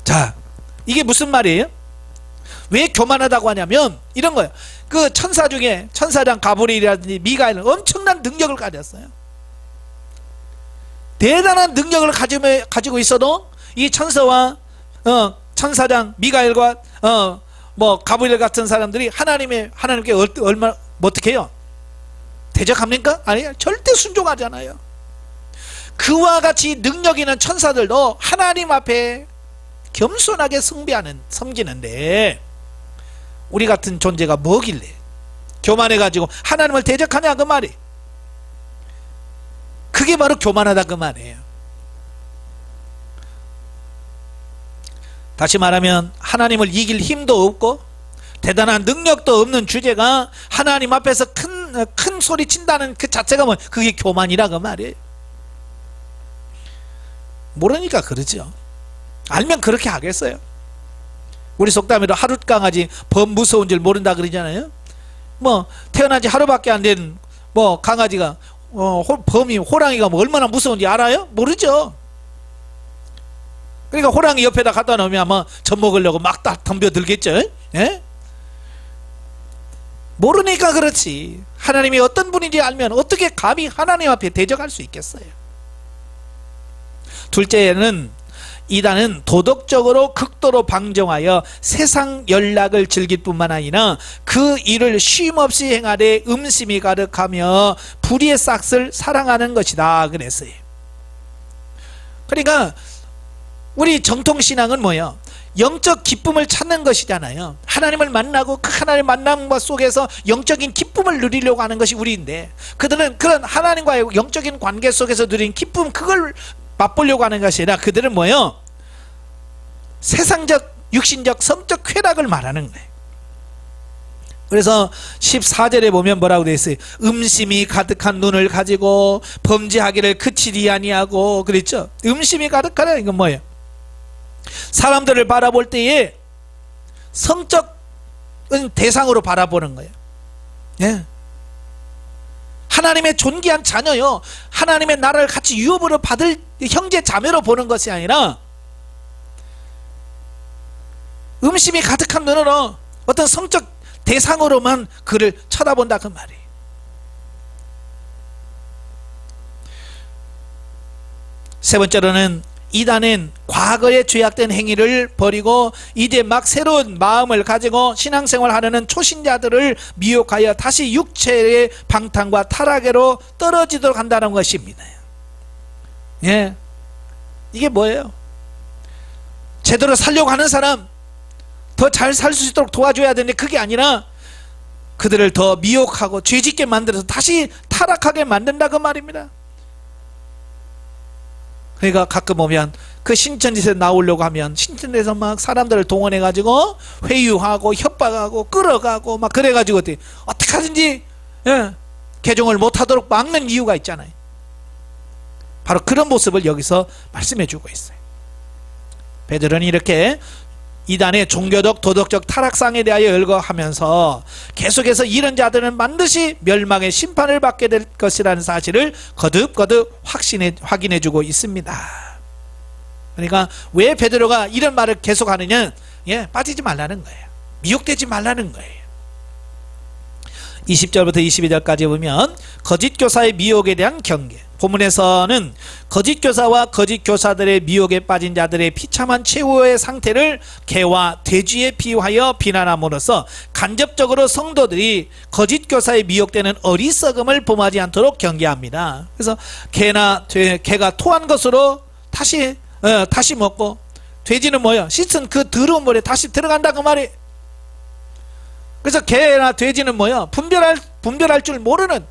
자, 이게 무슨 말이에요? 왜 교만하다고 하냐면 이런 거예요. 그 천사 중에 천사장 가브리엘이라든지 미가엘은 엄청난 능력을 가졌어요. 대단한 능력을 가지고 있어도 이 천사와 천사장 미가엘과 가브리엘 같은 사람들이 하나님께 얼마나 어떻게 해요? 대적합니까? 아니요, 절대 순종하잖아요. 그와 같이 능력 있는 천사들도 하나님 앞에 겸손하게 섬기는데 우리 같은 존재가 뭐길래 교만해가지고 하나님을 대적하냐, 그 말이. 그게 바로 교만하다, 그 말이에요. 다시 말하면 하나님을 이길 힘도 없고 대단한 능력도 없는 주제가 하나님 앞에서 큰 소리 친다는 그 자체가 그게 교만이라, 그 말이에요. 모르니까 그러죠. 알면 그렇게 하겠어요. 우리 속담에도 하룻강아지 범 무서운 줄 모른다 그러잖아요. 태어난 지 하루밖에 안 된 강아지가 범이 호랑이가 얼마나 무서운지 알아요? 모르죠. 그러니까 호랑이 옆에다 갖다 놓으면 젖 먹으려고 막 딱 덤벼들겠죠. 예? 모르니까 그렇지. 하나님이 어떤 분인지 알면 어떻게 감히 하나님 앞에 대적할 수 있겠어요. 둘째는 이단은 도덕적으로 극도로 방종하여 세상 연락을 즐길 뿐만 아니라 그 일을 쉼없이 행하되 음심이 가득하며 불의의 싹을 사랑하는 것이다 그랬어요. 그러니까 우리 정통신앙은 뭐예요? 영적 기쁨을 찾는 것이잖아요. 하나님을 만나고 그 하나님의 만남 속에서 영적인 기쁨을 누리려고 하는 것이 우리인데, 그들은 그런 하나님과의 영적인 관계 속에서 누린 기쁨, 그걸 맛보려고 하는 것이 아니라 그들은 뭐예요? 세상적, 육신적, 성적 쾌락을 말하는 거예요. 그래서 14절에 보면 뭐라고 되어 있어요? 음심이 가득한 눈을 가지고 범죄하기를 그치리 아니하고 그랬죠. 음심이 가득하다는 건 뭐예요? 사람들을 바라볼 때에 성적은 대상으로 바라보는 거예요. 예. 하나님의 존귀한 자녀요, 하나님의 나라를 같이 유업으로 받을 형제 자매로 보는 것이 아니라 음심이 가득한 눈으로 어떤 성적 대상으로만 그를 쳐다본다, 그 말이에요. 세 번째로는 이단은 과거에 죄악된 행위를 버리고 이제 막 새로운 마음을 가지고 신앙생활 하려는 초신자들을 미혹하여 다시 육체의 방탕과 타락으로 떨어지도록 한다는 것입니다. 예, 이게 뭐예요? 제대로 살려고 하는 사람 더 잘 살 수 있도록 도와줘야 되는데 그게 아니라 그들을 더 미혹하고 죄짓게 만들어서 다시 타락하게 만든다, 그 말입니다. 그러니까 가끔 보면 그 신천지에서 나오려고 하면 신천지에서 막 사람들을 동원해 가지고 회유하고 협박하고 끌어가고 막 그래가지고 어떻게 하든지 개종을 못하도록 막는 이유가 있잖아요. 바로 그런 모습을 여기서 말씀해 주고 있어요. 베드로는 이렇게 이단의 종교적 도덕적 타락상에 대하여 열거하면서 계속해서 이런 자들은 반드시 멸망의 심판을 받게 될 것이라는 사실을 거듭거듭 확인해 주고 있습니다. 그러니까 왜 베드로가 이런 말을 계속하느냐, 빠지지 말라는 거예요. 미혹되지 말라는 거예요. 20절부터 22절까지 보면 거짓 교사의 미혹에 대한 경계. 본문에서는 거짓 교사와 거짓 교사들의 미혹에 빠진 자들의 비참한 최후의 상태를 개와 돼지에 비유하여 비난함으로써 간접적으로 성도들이 거짓 교사에 미혹되는 어리석음을 범하지 않도록 경계합니다. 그래서 개가 토한 것으로 다시 먹고, 돼지는 뭐야? 씻은 그 더러운 물에 다시 들어간다 그 말이. 그래서 개나 돼지는 뭐야? 분별할 줄 모르는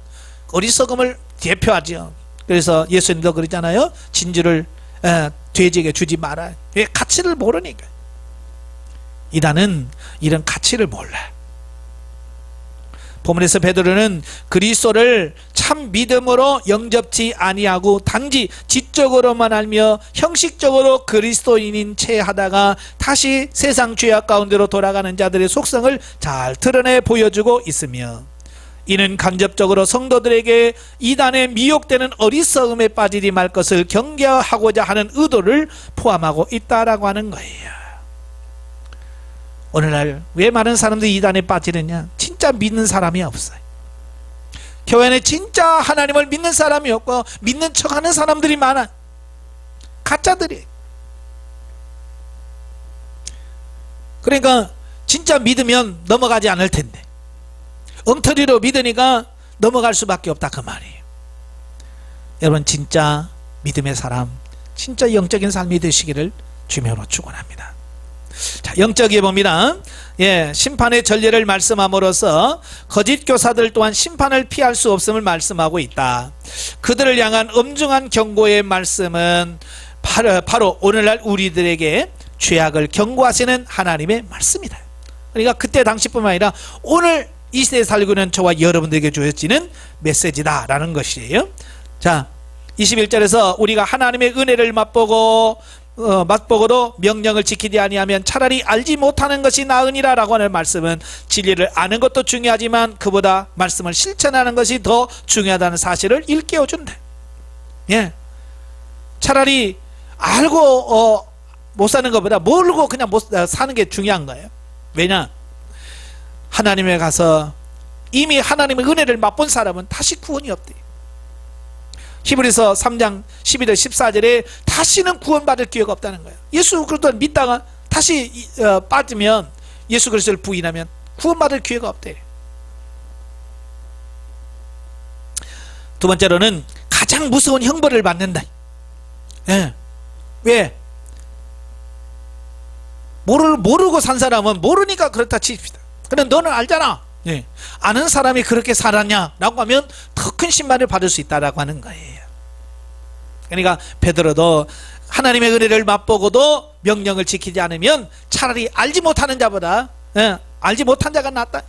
어리석음을 대표하죠. 그래서 예수님도 그러잖아요. 진주를 돼지에게 주지 마라. 왜? 가치를 모르니까. 이단은 이런 가치를 몰라. 본문에서 베드로는 그리스도를 참 믿음으로 영접지 아니하고 단지 지적으로만 알며 형식적으로 그리스도인인 채 하다가 다시 세상 죄악 가운데로 돌아가는 자들의 속성을 잘 드러내 보여주고 있으며, 이는 간접적으로 성도들에게 이단에 미혹되는 어리석음에 빠지지 말 것을 경계하고자 하는 의도를 포함하고 있다라고 하는 거예요. 오늘날 왜 많은 사람들이 이단에 빠지느냐? 진짜 믿는 사람이 없어요. 교회 안에 진짜 하나님을 믿는 사람이 없고 믿는 척하는 사람들이 많아. 가짜들이. 그러니까 진짜 믿으면 넘어가지 않을 텐데 엉터리로 믿으니까 넘어갈 수밖에 없다 그 말이에요. 여러분, 진짜 믿음의 사람, 진짜 영적인 삶이 되시기를 주님으로 축원합니다. 자, 영적이 봅니다. 심판의 전례를 말씀함으로써 거짓 교사들 또한 심판을 피할 수 없음을 말씀하고 있다. 그들을 향한 엄중한 경고의 말씀은 바로 오늘날 우리들에게 죄악을 경고하시는 하나님의 말씀이다. 그러니까 그때 당시뿐만 아니라 오늘 이 시대에 살고 있는 저와 여러분들에게 주어지는 메시지다라는 것이에요. 자, 21절에서 우리가 하나님의 은혜를 맛보고도 명령을 지키지 아니하면 차라리 알지 못하는 것이 나으니라 라고 하는 말씀은 진리를 아는 것도 중요하지만 그보다 말씀을 실천하는 것이 더 중요하다는 사실을 일깨워준다. 차라리 알고 못 사는 것보다 모르고 그냥 못 사는 게 중요한 거예요. 왜냐? 하나님에 가서 이미 하나님의 은혜를 맛본 사람은 다시 구원이 없대. 히브리서 3장 12절 14절에 다시는 구원받을 기회가 없다는 거예요. 예수 그리스도를 믿다가 다시 빠지면, 예수 그리스도를 부인하면 구원받을 기회가 없대. 두 번째로는 가장 무서운 형벌을 받는다. 왜? 모르고 산 사람은 모르니까 그렇다 칩시다. 근데 너는 알잖아. 아는 사람이 그렇게 살았냐라고 하면 더 큰 심판을 받을 수 있다라고 하는 거예요. 그러니까 베드로도 하나님의 은혜를 맛보고도 명령을 지키지 않으면 차라리 알지 못하는 자보다 알지 못한 자가 낫다.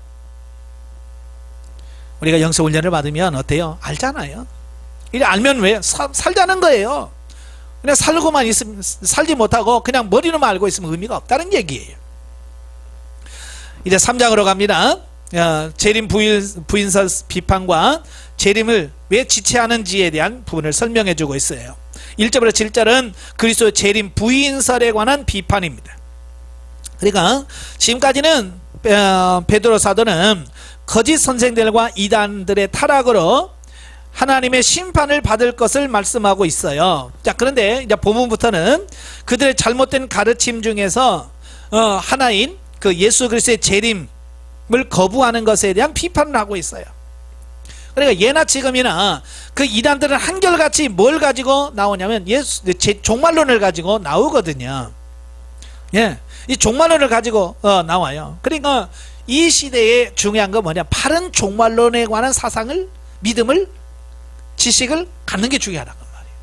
우리가 영성 훈련을 받으면 어때요? 알잖아요. 이래 알면 왜? 살자는 거예요. 그냥 살고만 있으면, 살지 못하고 그냥 머리로만 알고 있으면 의미가 없다는 얘기예요. 이제 3장으로 갑니다. 재림 부인설 비판과 재림을 왜 지체하는지에 대한 부분을 설명해 주고 있어요. 1절부터 7절은 그리스도의 재림 부인설에 관한 비판입니다. 그러니까 지금까지는 베드로 사도는 거짓 선생들과 이단들의 타락으로 하나님의 심판을 받을 것을 말씀하고 있어요. 자, 그런데 이제 본문부터는 그들의 잘못된 가르침 중에서 하나인 그 예수 그리스도의 재림을 거부하는 것에 대한 비판을 하고 있어요. 그러니까 예나 지금이나 그 이단들은 한결같이 뭘 가지고 나오냐면 종말론을 가지고 나오거든요. 이 종말론을 가지고 나와요. 그러니까 이 시대에 중요한 건 뭐냐? 바른 종말론에 관한 사상을, 믿음을, 지식을 갖는 게 중요하다는 말이에요.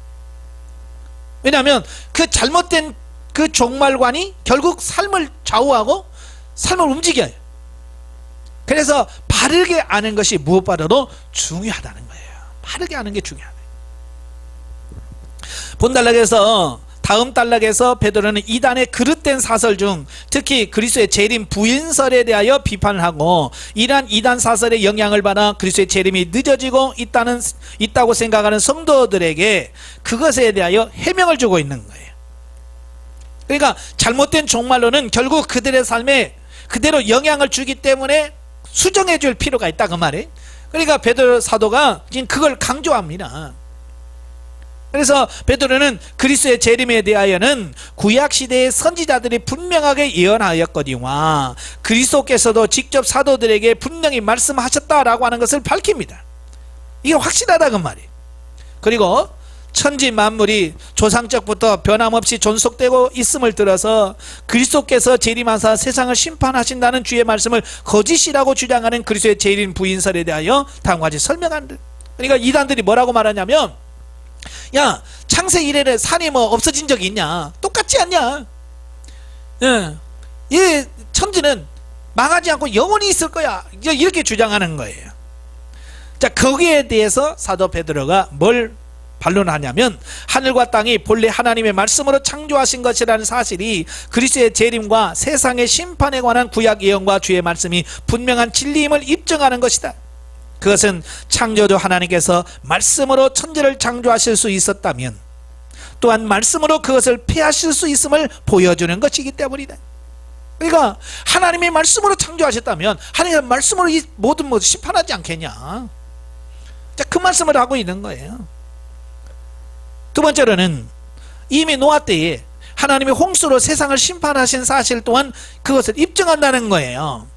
왜냐하면 그 잘못된 그 종말관이 결국 삶을 좌우하고 삶을 움직여요. 그래서 바르게 아는 것이 무엇보다도 중요하다는 거예요. 바르게 아는 게 중요하다. 본 단락에서, 다음 단락에서 베드로는 이단의 그릇된 사설 중 특히 그리스도의 재림 부인설에 대하여 비판을 하고, 이러한 이단 사설의 영향을 받아 그리스도의 재림이 늦어지고 있다고 생각하는 성도들에게 그것에 대하여 해명을 주고 있는 거예요. 그러니까 잘못된 종말론은 결국 그들의 삶에 그대로 영향을 주기 때문에 수정해 줄 필요가 있다 그 말이에요. 그러니까 베드로 사도가 지금 그걸 강조합니다. 그래서 베드로는 그리스도의 재림에 대하여는 구약시대의 선지자들이 분명하게 예언하였거니와 그리스도께서도 직접 사도들에게 분명히 말씀하셨다라고 하는 것을 밝힙니다. 이게 확실하다 그 말이에요. 그리고 천지 만물이 조상적부터 변함없이 존속되고 있음을 들어서 그리스도께서 재림하사 세상을 심판하신다는 주의 말씀을 거짓이라고 주장하는 그리스도의 재림 부인설에 대하여 다음과 같이 설명한다. 그러니까 이단들이 뭐라고 말하냐면, 야, 창세 이래에 산이 뭐 없어진 적이 있냐? 똑같지 않냐? 이 천지는 망하지 않고 영원히 있을 거야. 이렇게 주장하는 거예요. 자, 거기에 대해서 사도 베드로가 뭘 반론하냐면, 하늘과 땅이 본래 하나님의 말씀으로 창조하신 것이라는 사실이 그리스도의 재림과 세상의 심판에 관한 구약 예언과 주의 말씀이 분명한 진리임을 입증하는 것이다. 그것은 창조주 하나님께서 말씀으로 천지를 창조하실 수 있었다면 또한 말씀으로 그것을 폐하실 수 있음을 보여주는 것이기 때문이다. 그러니까 하나님의 말씀으로 창조하셨다면 하나님의 말씀으로 이 모든 것을 심판하지 않겠냐. 자, 그 말씀을 하고 있는 거예요. 두 번째로는 이미 노아 때에 하나님이 홍수로 세상을 심판하신 사실 또한 그것을 입증한다는 거예요.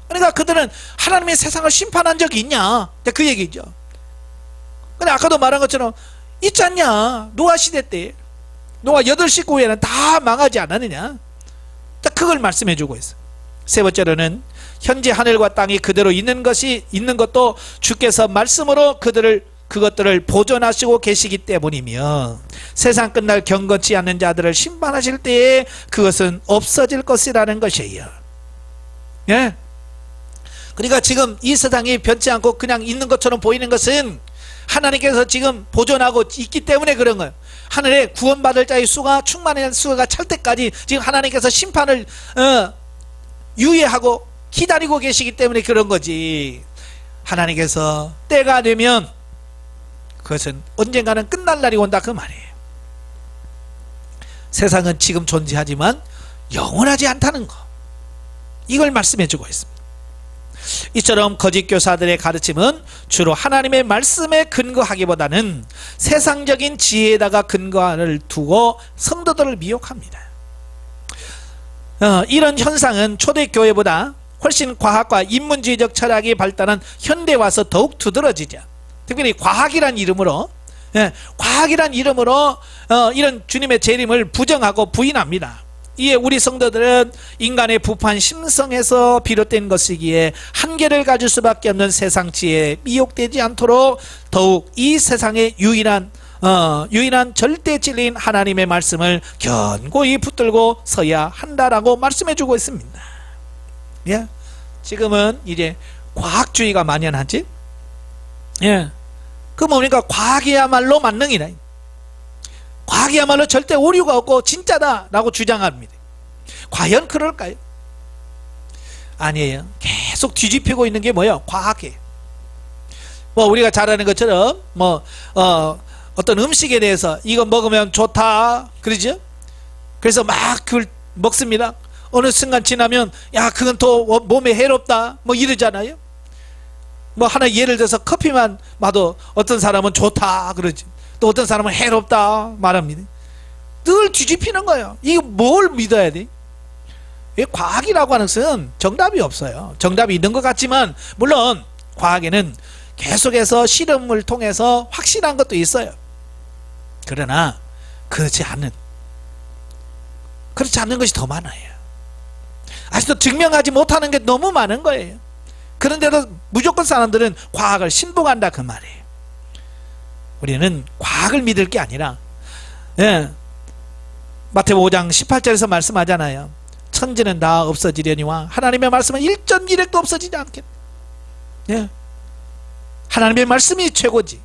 그러니까 그들은 하나님의 세상을 심판한 적이 있냐, 그 얘기죠. 근데 아까도 말한 것처럼 있지 않냐. 노아 시대 때 노아 8식구에는 다 망하지 않았느냐. 그걸 말씀해 주고 있어요. 세 번째로는 현재 하늘과 땅이 그대로 있는 것도 주께서 말씀으로 그것들을 보존하시고 계시기 때문이며 세상 끝날 경건치 않는 자들을 심판하실 때에 그것은 없어질 것이라는 것이에요. 예? 그러니까 지금 이 세상이 변치 않고 그냥 있는 것처럼 보이는 것은 하나님께서 지금 보존하고 있기 때문에 그런 거예요. 하늘에 구원받을 자의 수가 충만한 수가 찰 때까지 지금 하나님께서 심판을 유예하고 기다리고 계시기 때문에 그런 거지. 하나님께서 때가 되면 그것은 언젠가는 끝날 날이 온다 그 말이에요. 세상은 지금 존재하지만 영원하지 않다는 거, 이걸 말씀해 주고 있습니다. 이처럼 거짓 교사들의 가르침은 주로 하나님의 말씀에 근거하기보다는 세상적인 지혜에다가 근거를 두고 성도들을 미혹합니다. 이런 현상은 초대교회보다 훨씬 과학과 인문주의적 철학이 발달한 현대에 와서 더욱 두드러지죠. 특별히 과학이란 이름으로 이런 주님의 재림을 부정하고 부인합니다. 이에 우리 성도들은 인간의 부패한 심성에서 비롯된 것이기에 한계를 가질 수밖에 없는 세상 지혜에 미혹되지 않도록 더욱 이 세상의 유일한 절대 진리인 하나님의 말씀을 견고히 붙들고 서야 한다라고 말씀해 주고 있습니다. 예? 지금은 이제 과학주의가 만연하지? 예. 그 뭡니까? 과학이야말로 만능이다. 과학이야말로 절대 오류가 없고 진짜다라고 주장합니다. 과연 그럴까요? 아니에요. 계속 뒤집히고 있는 게 뭐예요? 과학이에요. 우리가 잘 아는 것처럼 어떤 음식에 대해서 이거 먹으면 좋다 그러죠? 그래서 막 그걸 먹습니다. 어느 순간 지나면 야 그건 또 몸에 해롭다 이러잖아요. 하나 예를 들어서 커피만 봐도 어떤 사람은 좋다 그러지, 또 어떤 사람은 해롭다 말합니다. 늘 뒤집히는 거예요. 이거 뭘 믿어야 돼? 과학이라고 하는 것은 정답이 없어요. 정답이 있는 것 같지만 물론 과학에는 계속해서 실험을 통해서 확신한 것도 있어요. 그러나 그렇지 않은 것이 더 많아요. 아직도 증명하지 못하는 게 너무 많은 거예요. 그런데도 무조건 사람들은 과학을 신봉한다 그 말이에요. 우리는 과학을 믿을 게 아니라 마태복음 5장 18절에서 말씀하잖아요. 천지는 다 없어지려니와 하나님의 말씀은 1.1핵도 없어지지 않겠다. 하나님의 말씀이 최고지.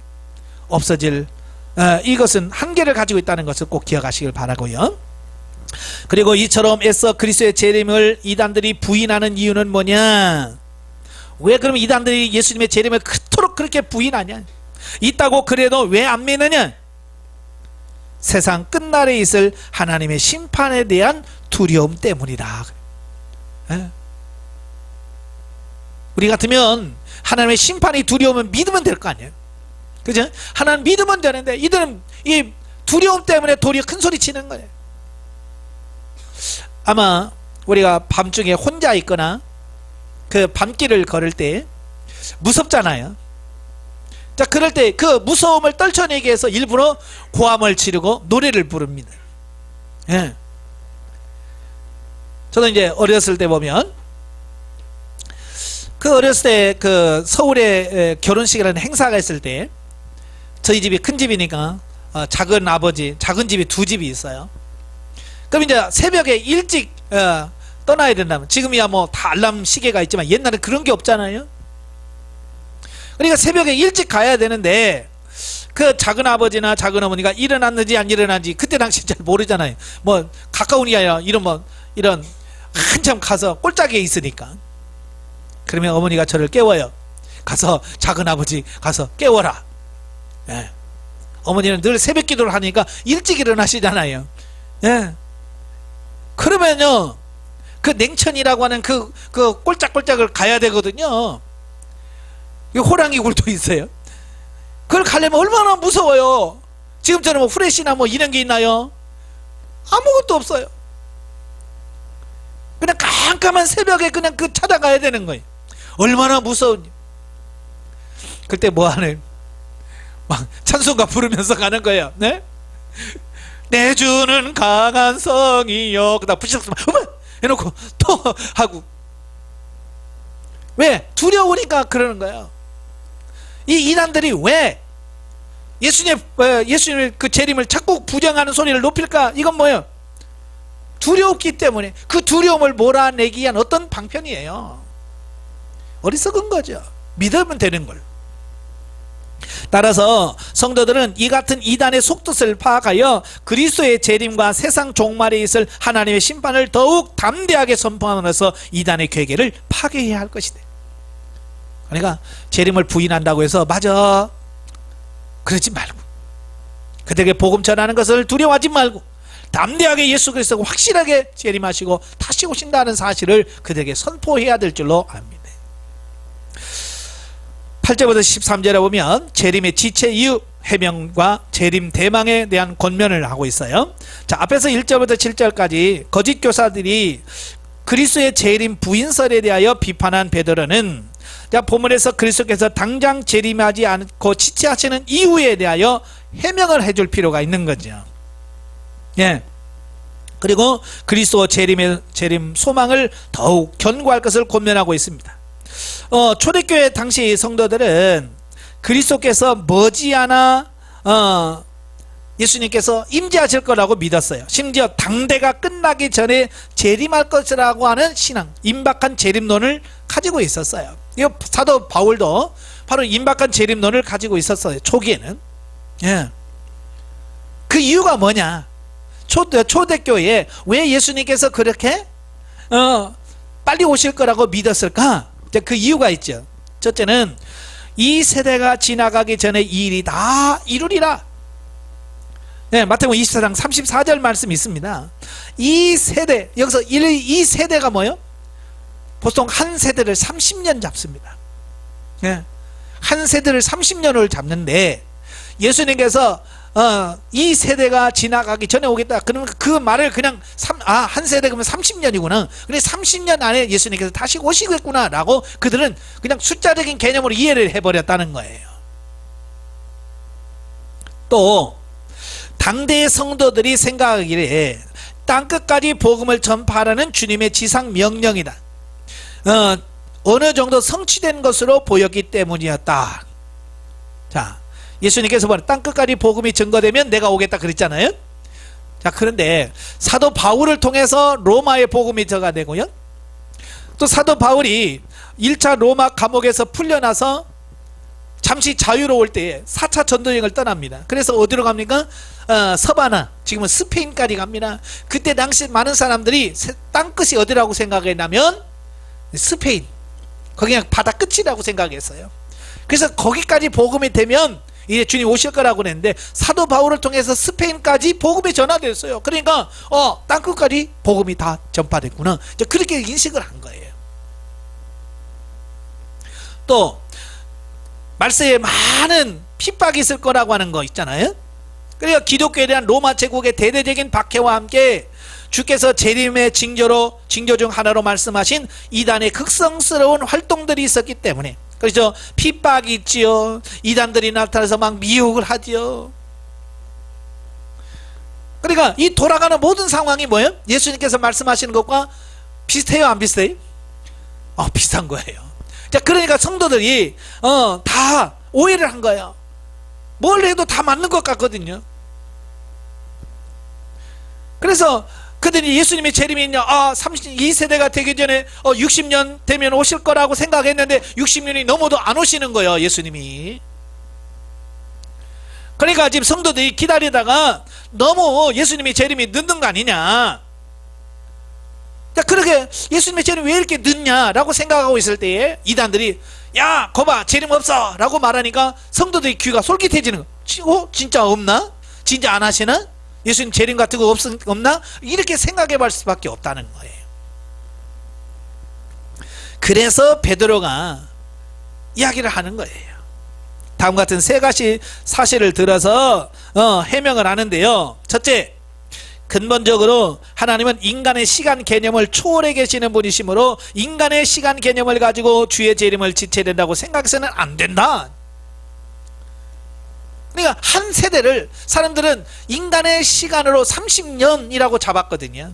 없어질 이것은 한계를 가지고 있다는 것을 꼭 기억하시길 바라고요. 그리고 이처럼 애써 그리스도의 재림을 이단들이 부인하는 이유는 뭐냐? 왜 그럼 이단들이 예수님의 재림을 그토록 그렇게 부인하냐? 있다고 그래도 왜 안 믿느냐? 세상 끝날에 있을 하나님의 심판에 대한 두려움 때문이다. 예? 우리 같으면 하나님의 심판이 두려우면 믿으면 될 거 아니에요. 그죠? 하나님 믿으면 되는데 이들은 이 두려움 때문에 도리어 큰 소리 치는 거예요. 아마 우리가 밤중에 혼자 있거나 그 밤길을 걸을 때 무섭잖아요. 자, 그럴 때 그 무서움을 떨쳐내기 위해서 일부러 고함을 지르고 노래를 부릅니다. 예. 저도 이제 어렸을 때 보면 그 어렸을 때 그 서울에 결혼식이라는 행사가 있을 때 저희 집이 큰 집이니까 작은 아버지, 작은 집이 두 집이 있어요. 그럼 이제 새벽에 일찍 떠나야 된다면, 지금이야 뭐 다 알람 시계가 있지만 옛날에 그런 게 없잖아요. 그러니까 새벽에 일찍 가야 되는데 그 작은 아버지나 작은 어머니가 일어났는지 안 일어났는지 그때 당시 잘 모르잖아요. 뭐 가까운 게 아니라 이런 한참 가서 꼴짝이에 있으니까. 그러면 어머니가 저를 깨워요. 가서 작은 아버지 가서 깨워라. 예. 어머니는 늘 새벽 기도를 하니까 일찍 일어나시잖아요. 예. 그러면요, 그 냉천이라고 하는 그 꼴짝꼴짝을 가야 되거든요. 호랑이 굴도 있어요. 그걸 가려면 얼마나 무서워요. 지금처럼 뭐 후레쉬나 뭐 이런 게 있나요? 아무것도 없어요. 그냥 깜깜한 새벽에 그냥 그 찾아가야 되는 거예요. 얼마나 무서운지. 그때 뭐 하는 막 찬송가 부르면서 가는 거예요. 네? 내 주는 강한 성이요. 그다음 부시셨으면 어머 해놓고 또 하고. 왜? 두려우니까 그러는 거예요. 이 이단들이 왜 예수님의 그 재림을 자꾸 부정하는 소리를 높일까? 이건 뭐예요? 두려웠기 때문에. 그 두려움을 몰아내기 위한 어떤 방편이에요. 어리석은 거죠. 믿으면 되는 걸. 따라서 성도들은 이 같은 이단의 속뜻을 파악하여 그리스도의 재림과 세상 종말에 있을 하나님의 심판을 더욱 담대하게 선포함으로써 이단의 괴계를 파괴해야 할 것이다. 그러니까 재림을 부인한다고 해서 맞아 그러지 말고, 그들에게 복음 전하는 것을 두려워하지 말고 담대하게 예수 그리스도가 확실하게 재림하시고 다시 오신다는 사실을 그들에게 선포해야 될 줄로 압니다. 8절부터 13절에 보면 재림의 지체 이유, 해명과 재림 대망에 대한 권면을 하고 있어요. 자, 앞에서 1절부터 7절까지 거짓 교사들이 그리스도의 재림 부인설에 대하여 비판한 베드로는 본문에서 그리스도께서 당장 재림하지 않고 지체하시는 이유에 대하여 해명을 해줄 필요가 있는 거죠. 예. 그리고 그리스도 재림 소망을 더욱 견고할 것을 권면하고 있습니다. 초대교회 당시 성도들은 그리스도께서 머지않아 예수님께서 임재하실 거라고 믿었어요. 심지어 당대가 끝나기 전에 재림할 것이라고 하는 신앙, 임박한 재림론을 가지고 있었어요. 이 사도 바울도 바로 임박한 재림론을 가지고 있었어요. 초기에는. 예. 그 이유가 뭐냐? 초대교회에 왜 예수님께서 그렇게 빨리 오실 거라고 믿었을까? 그 이유가 있죠. 첫째는 이 세대가 지나가기 전에 이 일이 다 이루리라. 네, 마태복음 24장 34절 말씀이 있습니다. 이 세대, 여기서 이 세대가 뭐예요? 보통 한 세대를 30년 잡습니다. 네, 한 세대를 30년을 잡는데 예수님께서 이 세대가 지나가기 전에 오겠다. 그러면 그 말을 그냥 한 세대 그러면 30년이구나. 근데 30년 안에 예수님께서 다시 오시겠구나 라고 그들은 그냥 숫자적인 개념으로 이해를 해버렸다는 거예요. 또 당대의 성도들이 생각하기에 땅끝까지 복음을 전파하라는 주님의 지상 명령이다. 어느 정도 성취된 것으로 보였기 때문이었다. 자, 예수님께서 땅끝까지 복음이 증거되면 내가 오겠다 그랬잖아요. 자, 그런데 사도 바울을 통해서 로마의 복음이 전가되고요. 또 사도 바울이 1차 로마 감옥에서 풀려나서 잠시 자유로울 때 4차 전도여행을 떠납니다. 그래서 어디로 갑니까? 서바나, 지금은 스페인까지 갑니다. 그때 당시 많은 사람들이 땅끝이 어디라고 생각했냐면 스페인, 거기 그냥 바다 끝이라고 생각했어요. 그래서 거기까지 복음이 되면 이제 주님 오실 거라고 그랬는데 사도 바울을 통해서 스페인까지 복음이 전화됐어요. 그러니까 땅끝까지 복음이 다 전파됐구나. 이제 그렇게 인식을 한 거예요. 또 말세에 많은 핍박이 있을 거라고 하는 거 있잖아요. 그러니까 기독교에 대한 로마 제국의 대대적인 박해와 함께 주께서 재림의 징조 중 하나로 말씀하신 이단의 극성스러운 활동들이 있었기 때문에, 그렇죠, 핍박이 있지요. 이단들이 나타나서 막 미혹을 하지요. 그러니까 이 돌아가는 모든 상황이 뭐예요? 예수님께서 말씀하시는 것과 비슷해요, 안 비슷해요? 비슷한 거예요. 자, 그러니까 성도들이 다 오해를 한 거예요. 뭘 해도 다 맞는 것 같거든요. 그래서 그들이 예수님의 재림이 있냐, 32세대가 되기 전에 60년 되면 오실 거라고 생각했는데 60년이 넘어도 안 오시는 거예요, 예수님이. 그러니까 지금 성도들이 기다리다가 너무 예수님의 재림이 늦는 거 아니냐, 자, 그렇게 예수님의 재림 왜 이렇게 늦냐라고 생각하고 있을 때에 이단들이 야, 거봐, 재림 없어 라고 말하니까 성도들의 귀가 솔깃해지는 거. 진짜 없나? 진짜 안 하시나? 예수님 재림 같은 거 없나? 이렇게 생각해 볼 수밖에 없다는 거예요. 그래서 베드로가 이야기를 하는 거예요. 다음 같은 세 가지 사실을 들어서 해명을 하는데요. 첫째, 근본적으로 하나님은 인간의 시간 개념을 초월해 계시는 분이시므로 인간의 시간 개념을 가지고 주의 재림을 지체해야 된다고 생각해서는 안 된다. 그러니까 한 세대를 사람들은 인간의 시간으로 30년이라고 잡았거든요.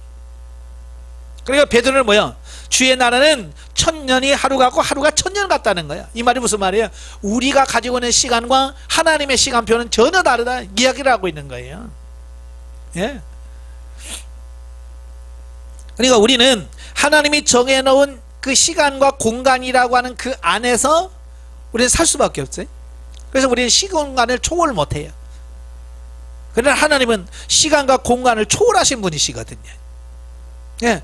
그러니까 베드로는 뭐야? 주의 나라는 1000년이 하루 같고 하루가 1000년 같다는 거야. 이 말이 무슨 말이에요? 우리가 가지고 있는 시간과 하나님의 시간표는 전혀 다르다 이야기를 하고 있는 거예요. 예. 그러니까 우리는 하나님이 정해놓은 그 시간과 공간이라고 하는 그 안에서 우리는 살 수밖에 없어요. 그래서 우리는 시공간을 초월 못해요. 그러나 하나님은 시간과 공간을 초월하신 분이시거든요. 예.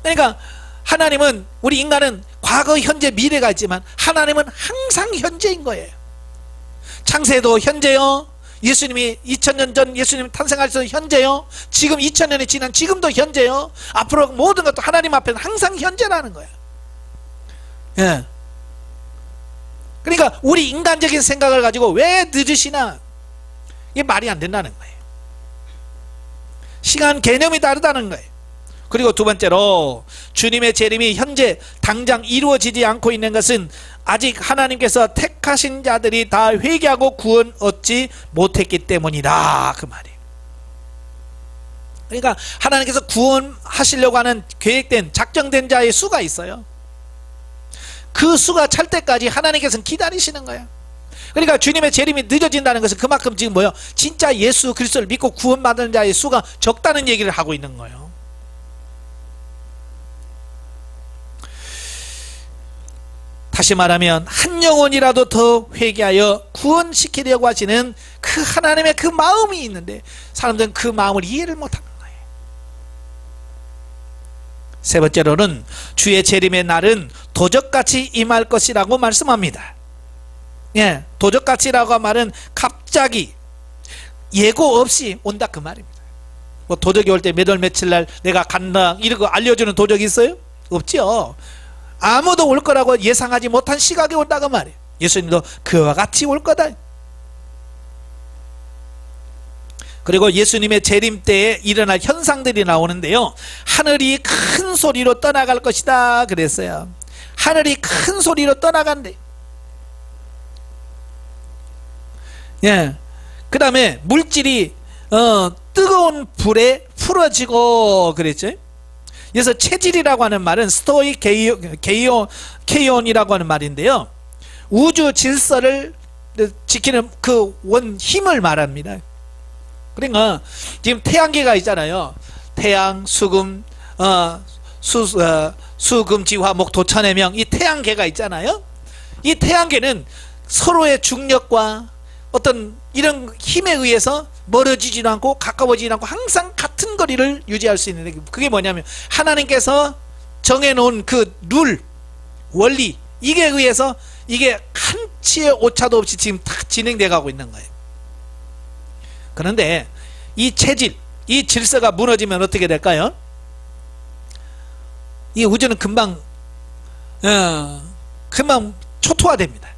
그러니까 하나님은, 우리 인간은 과거, 현재, 미래가 있지만 하나님은 항상 현재인 거예요. 창세도 현재요. 예수님이 2000년 전 예수님 탄생하셔서 현재요. 지금 2000년이 지난 지금도 현재요. 앞으로 모든 것도 하나님 앞에는 항상 현재라는 거예요. 예. 그러니까 우리 인간적인 생각을 가지고 왜 늦으시나, 이게 말이 안 된다는 거예요. 시간 개념이 다르다는 거예요. 그리고 두 번째로 주님의 재림이 현재 당장 이루어지지 않고 있는 것은 아직 하나님께서 택하신 자들이 다 회개하고 구원 얻지 못했기 때문이다, 그 말이에요. 그러니까 하나님께서 구원하시려고 하는 계획된, 작정된 자의 수가 있어요. 그 수가 찰 때까지 하나님께서는 기다리시는 거예요. 그러니까 주님의 재림이 늦어진다는 것은 그만큼 지금 뭐예요? 진짜 예수 그리스도를 믿고 구원받은 자의 수가 적다는 얘기를 하고 있는 거예요. 다시 말하면 한 영혼이라도 더 회개하여 구원시키려고 하시는 그 하나님의 그 마음이 있는데 사람들은 그 마음을 이해를 못하는 거예요. 세 번째로는 주의 재림의 날은 도적같이 임할 것이라고 말씀합니다. 예, 도적같이라고 말은 갑자기 예고 없이 온다 그 말입니다. 뭐 도적이 올 때 몇 월 며칠 날 내가 간다 이런 거 알려주는 도적이 있어요? 없죠. 아무도 올 거라고 예상하지 못한 시각이 온다고 말이에요. 예수님도 그와 같이 올 거다. 그리고 예수님의 재림 때에 일어날 현상들이 나오는데요, 하늘이 큰 소리로 떠나갈 것이다 그랬어요. 하늘이 큰 소리로 떠나간대. 예. 그 다음에 물질이 뜨거운 불에 풀어지고 그랬죠. 그래서 체질이라고 하는 말은 스토이 케이온이라고 하는 말인데요, 우주 질서를 지키는 그 원 힘을 말합니다. 그러니까 지금 태양계가 있잖아요. 태양, 수금, 수금, 지화, 목, 도, 천의 명, 이 태양계가 있잖아요. 이 태양계는 서로의 중력과 어떤 이런 힘에 의해서 멀어지지도 않고 가까워지지 않고 항상 같은 거리를 유지할 수 있는데, 그게 뭐냐면 하나님께서 정해놓은 그 룰, 원리, 이게 의해서 이게 한치의 오차도 없이 지금 다 진행돼 가고 있는 거예요. 그런데 이 체질, 이 질서가 무너지면 어떻게 될까요? 이 우주는 금방 초토화됩니다.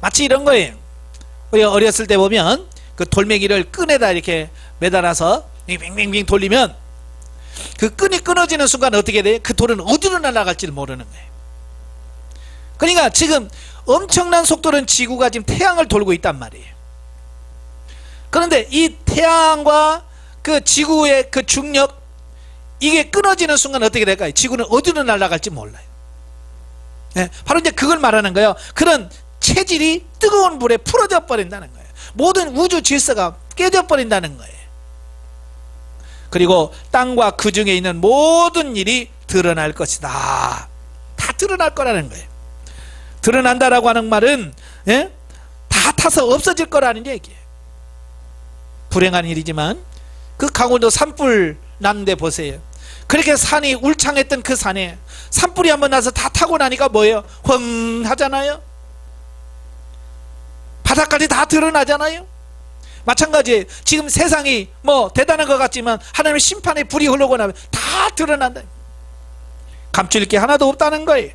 마치 이런 거예요. 우리가 어렸을 때 보면 그 돌멩이를 끈에다 이렇게 매달아서 빙빙빙 돌리면 그 끈이 끊어지는 순간 어떻게 돼요? 그 돌은 어디로 날아갈지를 모르는 거예요. 그러니까 지금 엄청난 속도로 지구가 지금 태양을 돌고 있단 말이에요. 그런데 이 태양과 그 지구의 그 중력, 이게 끊어지는 순간 어떻게 될까요? 지구는 어디로 날아갈지 몰라요. 네, 바로 이제 그걸 말하는 거예요. 그런 체질이 뜨거운 불에 풀어져 버린다는 거예요. 모든 우주 질서가 깨져 버린다는 거예요. 그리고 땅과 그 중에 있는 모든 일이 드러날 것이다. 다 드러날 거라는 거예요. 드러난다라고 하는 말은 다 타서 없어질 거라는 얘기예요. 불행한 일이지만 그 강원도 산불 났는데 보세요. 그렇게 산이 울창했던 그 산에 산불이 한번 나서 다 타고 나니까 뭐예요? 황 하잖아요. 바닥까지 다 드러나잖아요. 마찬가지예요. 지금 세상이 뭐 대단한 것 같지만 하나님의 심판의 불이 흐르고 나면 다 드러난다. 감출 게 하나도 없다는 거예요.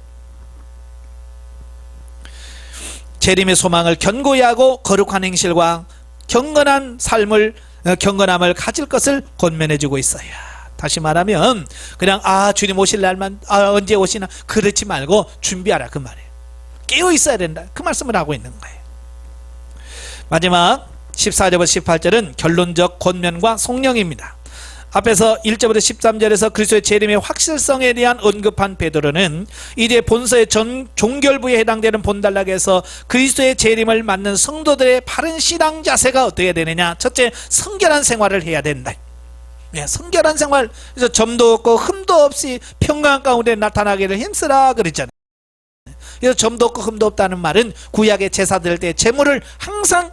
재림의 소망을 견고히 하고 거룩한 행실과 경건한 삶을, 경건함을 가질 것을 권면해주고 있어요. 다시 말하면 그냥 주님 오실 날만 언제 오시나 그렇지 말고 준비하라 그 말이에요. 깨어 있어야 된다 그 말씀을 하고 있는 거예요. 마지막 14절부터 18절은 결론적 권면과 송령입니다. 앞에서 1절부터 13절에서 그리스도의 재림의 확실성에 대한 언급한 베드로는 이제 본서의 종결부에 해당되는 본단락에서 그리스도의 재림을 맞는 성도들의 바른 신앙 자세가 어떻게 되느냐. 첫째, 성결한 생활을 해야 된다. 성결한 생활, 그래서 점도 없고 흠도 없이 평강 가운데 나타나기를 힘쓰라 그랬잖아요. 그래서 점도 없고 흠도 없다는 말은 구약의 제사 드릴 때 제물을 항상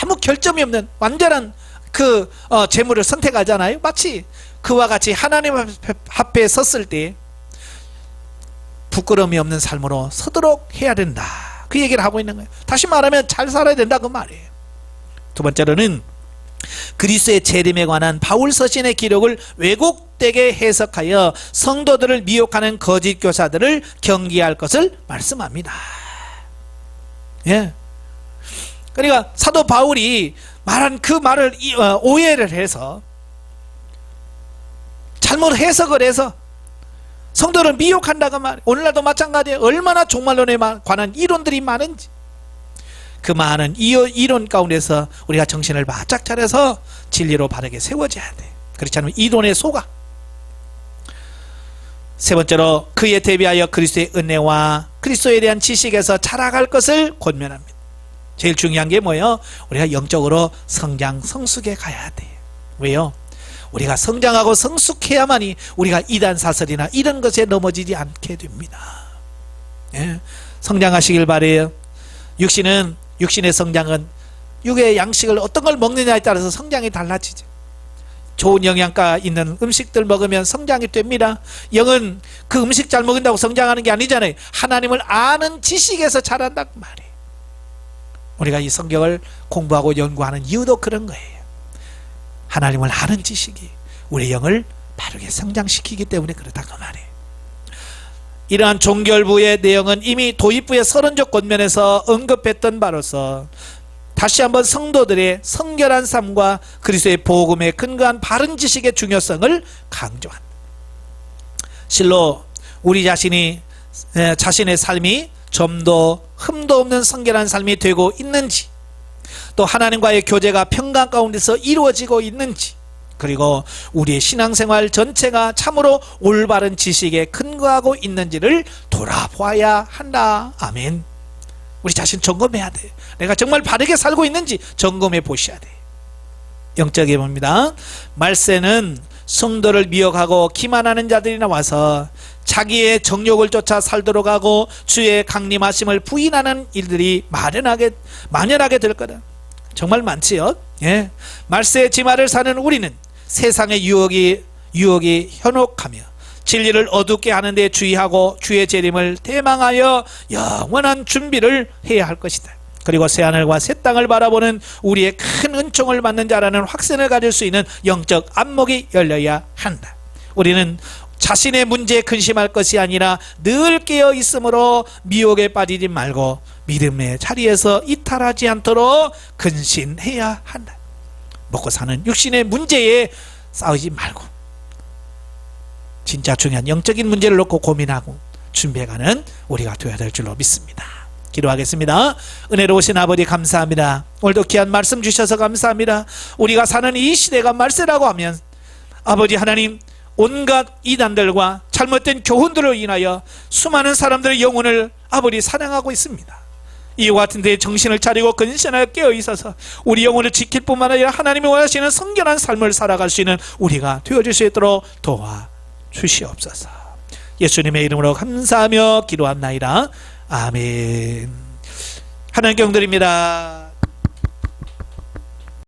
아무 결점이 없는 완전한 그 제물을 선택하잖아요. 마치 그와 같이 하나님 앞에 섰을 때 부끄러움이 없는 삶으로 서도록 해야 된다 그 얘기를 하고 있는 거예요. 다시 말하면 잘 살아야 된다 그 말이에요. 두 번째로는 그리스도의 재림에 관한 바울 서신의 기록을 왜곡되게 해석하여 성도들을 미혹하는 거짓 교사들을 경계할 것을 말씀합니다. 그러니까 사도 바울이 말한 그 말을 오해를 해서 잘못 해석을 해서 성도를 미혹한다고 말이에요. 오늘날도 마찬가지예요. 얼마나 종말론에 관한 이론들이 많은지 그 많은 이론 가운데서 우리가 정신을 바짝 차려서 진리로 바르게 세워져야 돼. 그렇지 않으면 이론에 속아. 세 번째로 그에 대비하여 그리스도의 은혜와 그리스도에 대한 지식에서 자라갈 것을 권면합니다. 제일 중요한 게 뭐예요? 우리가 영적으로 성장 성숙해 가야 돼. 왜요? 우리가 성장하고 성숙해야만이 우리가 이단 사설이나 이런 것에 넘어지지 않게 됩니다. 성장하시길 바래요. 육신의 성장은 육의 양식을 어떤 걸 먹느냐에 따라서 성장이 달라지죠. 좋은 영양가 있는 음식들 먹으면 성장이 됩니다. 영은 그 음식 잘 먹는다고 성장하는 게 아니잖아요. 하나님을 아는 지식에서 자란다고 말이에요. 우리가 이 성경을 공부하고 연구하는 이유도 그런 거예요. 하나님을 아는 지식이 우리 영을 바르게 성장시키기 때문에 그렇다고 말이에요. 이러한 종결부의 내용은 이미 도입부의 서론적 권면에서 언급했던 바로서 다시 한번 성도들의 성결한 삶과 그리스도의 복음에 근거한 바른 지식의 중요성을 강조한다. 실로 우리 자신의 삶이 점도 흠도 없는 성결한 삶이 되고 있는지, 또 하나님과의 교제가 평강 가운데서 이루어지고 있는지, 그리고 우리의 신앙생활 전체가 참으로 올바른 지식에 근거하고 있는지를 돌아보아야 한다. 아멘. 우리 자신 점검해야 돼. 내가 정말 바르게 살고 있는지 점검해 보셔야 돼. 영적에 봅니다. 말세는 성도를 미혹하고 기만하는 자들이 나와서 자기의 정욕을 쫓아 살도록 하고 주의 강림하심을 부인하는 일들이 만연하게 될 거다. 정말 많지요. 말세의 지말을 사는 우리는 세상의 유혹이 현혹하며 진리를 어둡게 하는 데 주의하고 주의 재림을 대망하여 영원한 준비를 해야 할 것이다. 그리고 새하늘과 새 땅을 바라보는 우리의 큰 은총을 받는 자라는 확신을 가질 수 있는 영적 안목이 열려야 한다. 우리는 자신의 문제에 근심할 것이 아니라 늘 깨어 있으므로 미혹에 빠지지 말고 믿음의 자리에서 이탈하지 않도록 근신해야 한다. 먹고 사는 육신의 문제에 싸우지 말고 진짜 중요한 영적인 문제를 놓고 고민하고 준비해가는 우리가 되어야 될 줄로 믿습니다. 기도하겠습니다. 은혜로우신 아버지 감사합니다. 오늘도 귀한 말씀 주셔서 감사합니다. 우리가 사는 이 시대가 말세라고 하면 아버지 하나님, 온갖 이단들과 잘못된 교훈들로 인하여 수많은 사람들의 영혼을 아버지 사냥하고 있습니다. 이와 같은 데에 정신을 차리고 근신하여 깨어있어서 우리 영혼을 지킬 뿐만 아니라 하나님이 원하시는 성결한 삶을 살아갈 수 있는 우리가 되어줄 수 있도록 도와주시옵소서. 예수님의 이름으로 감사하며 기도합나이다. 아멘. 하나님 경드립니다.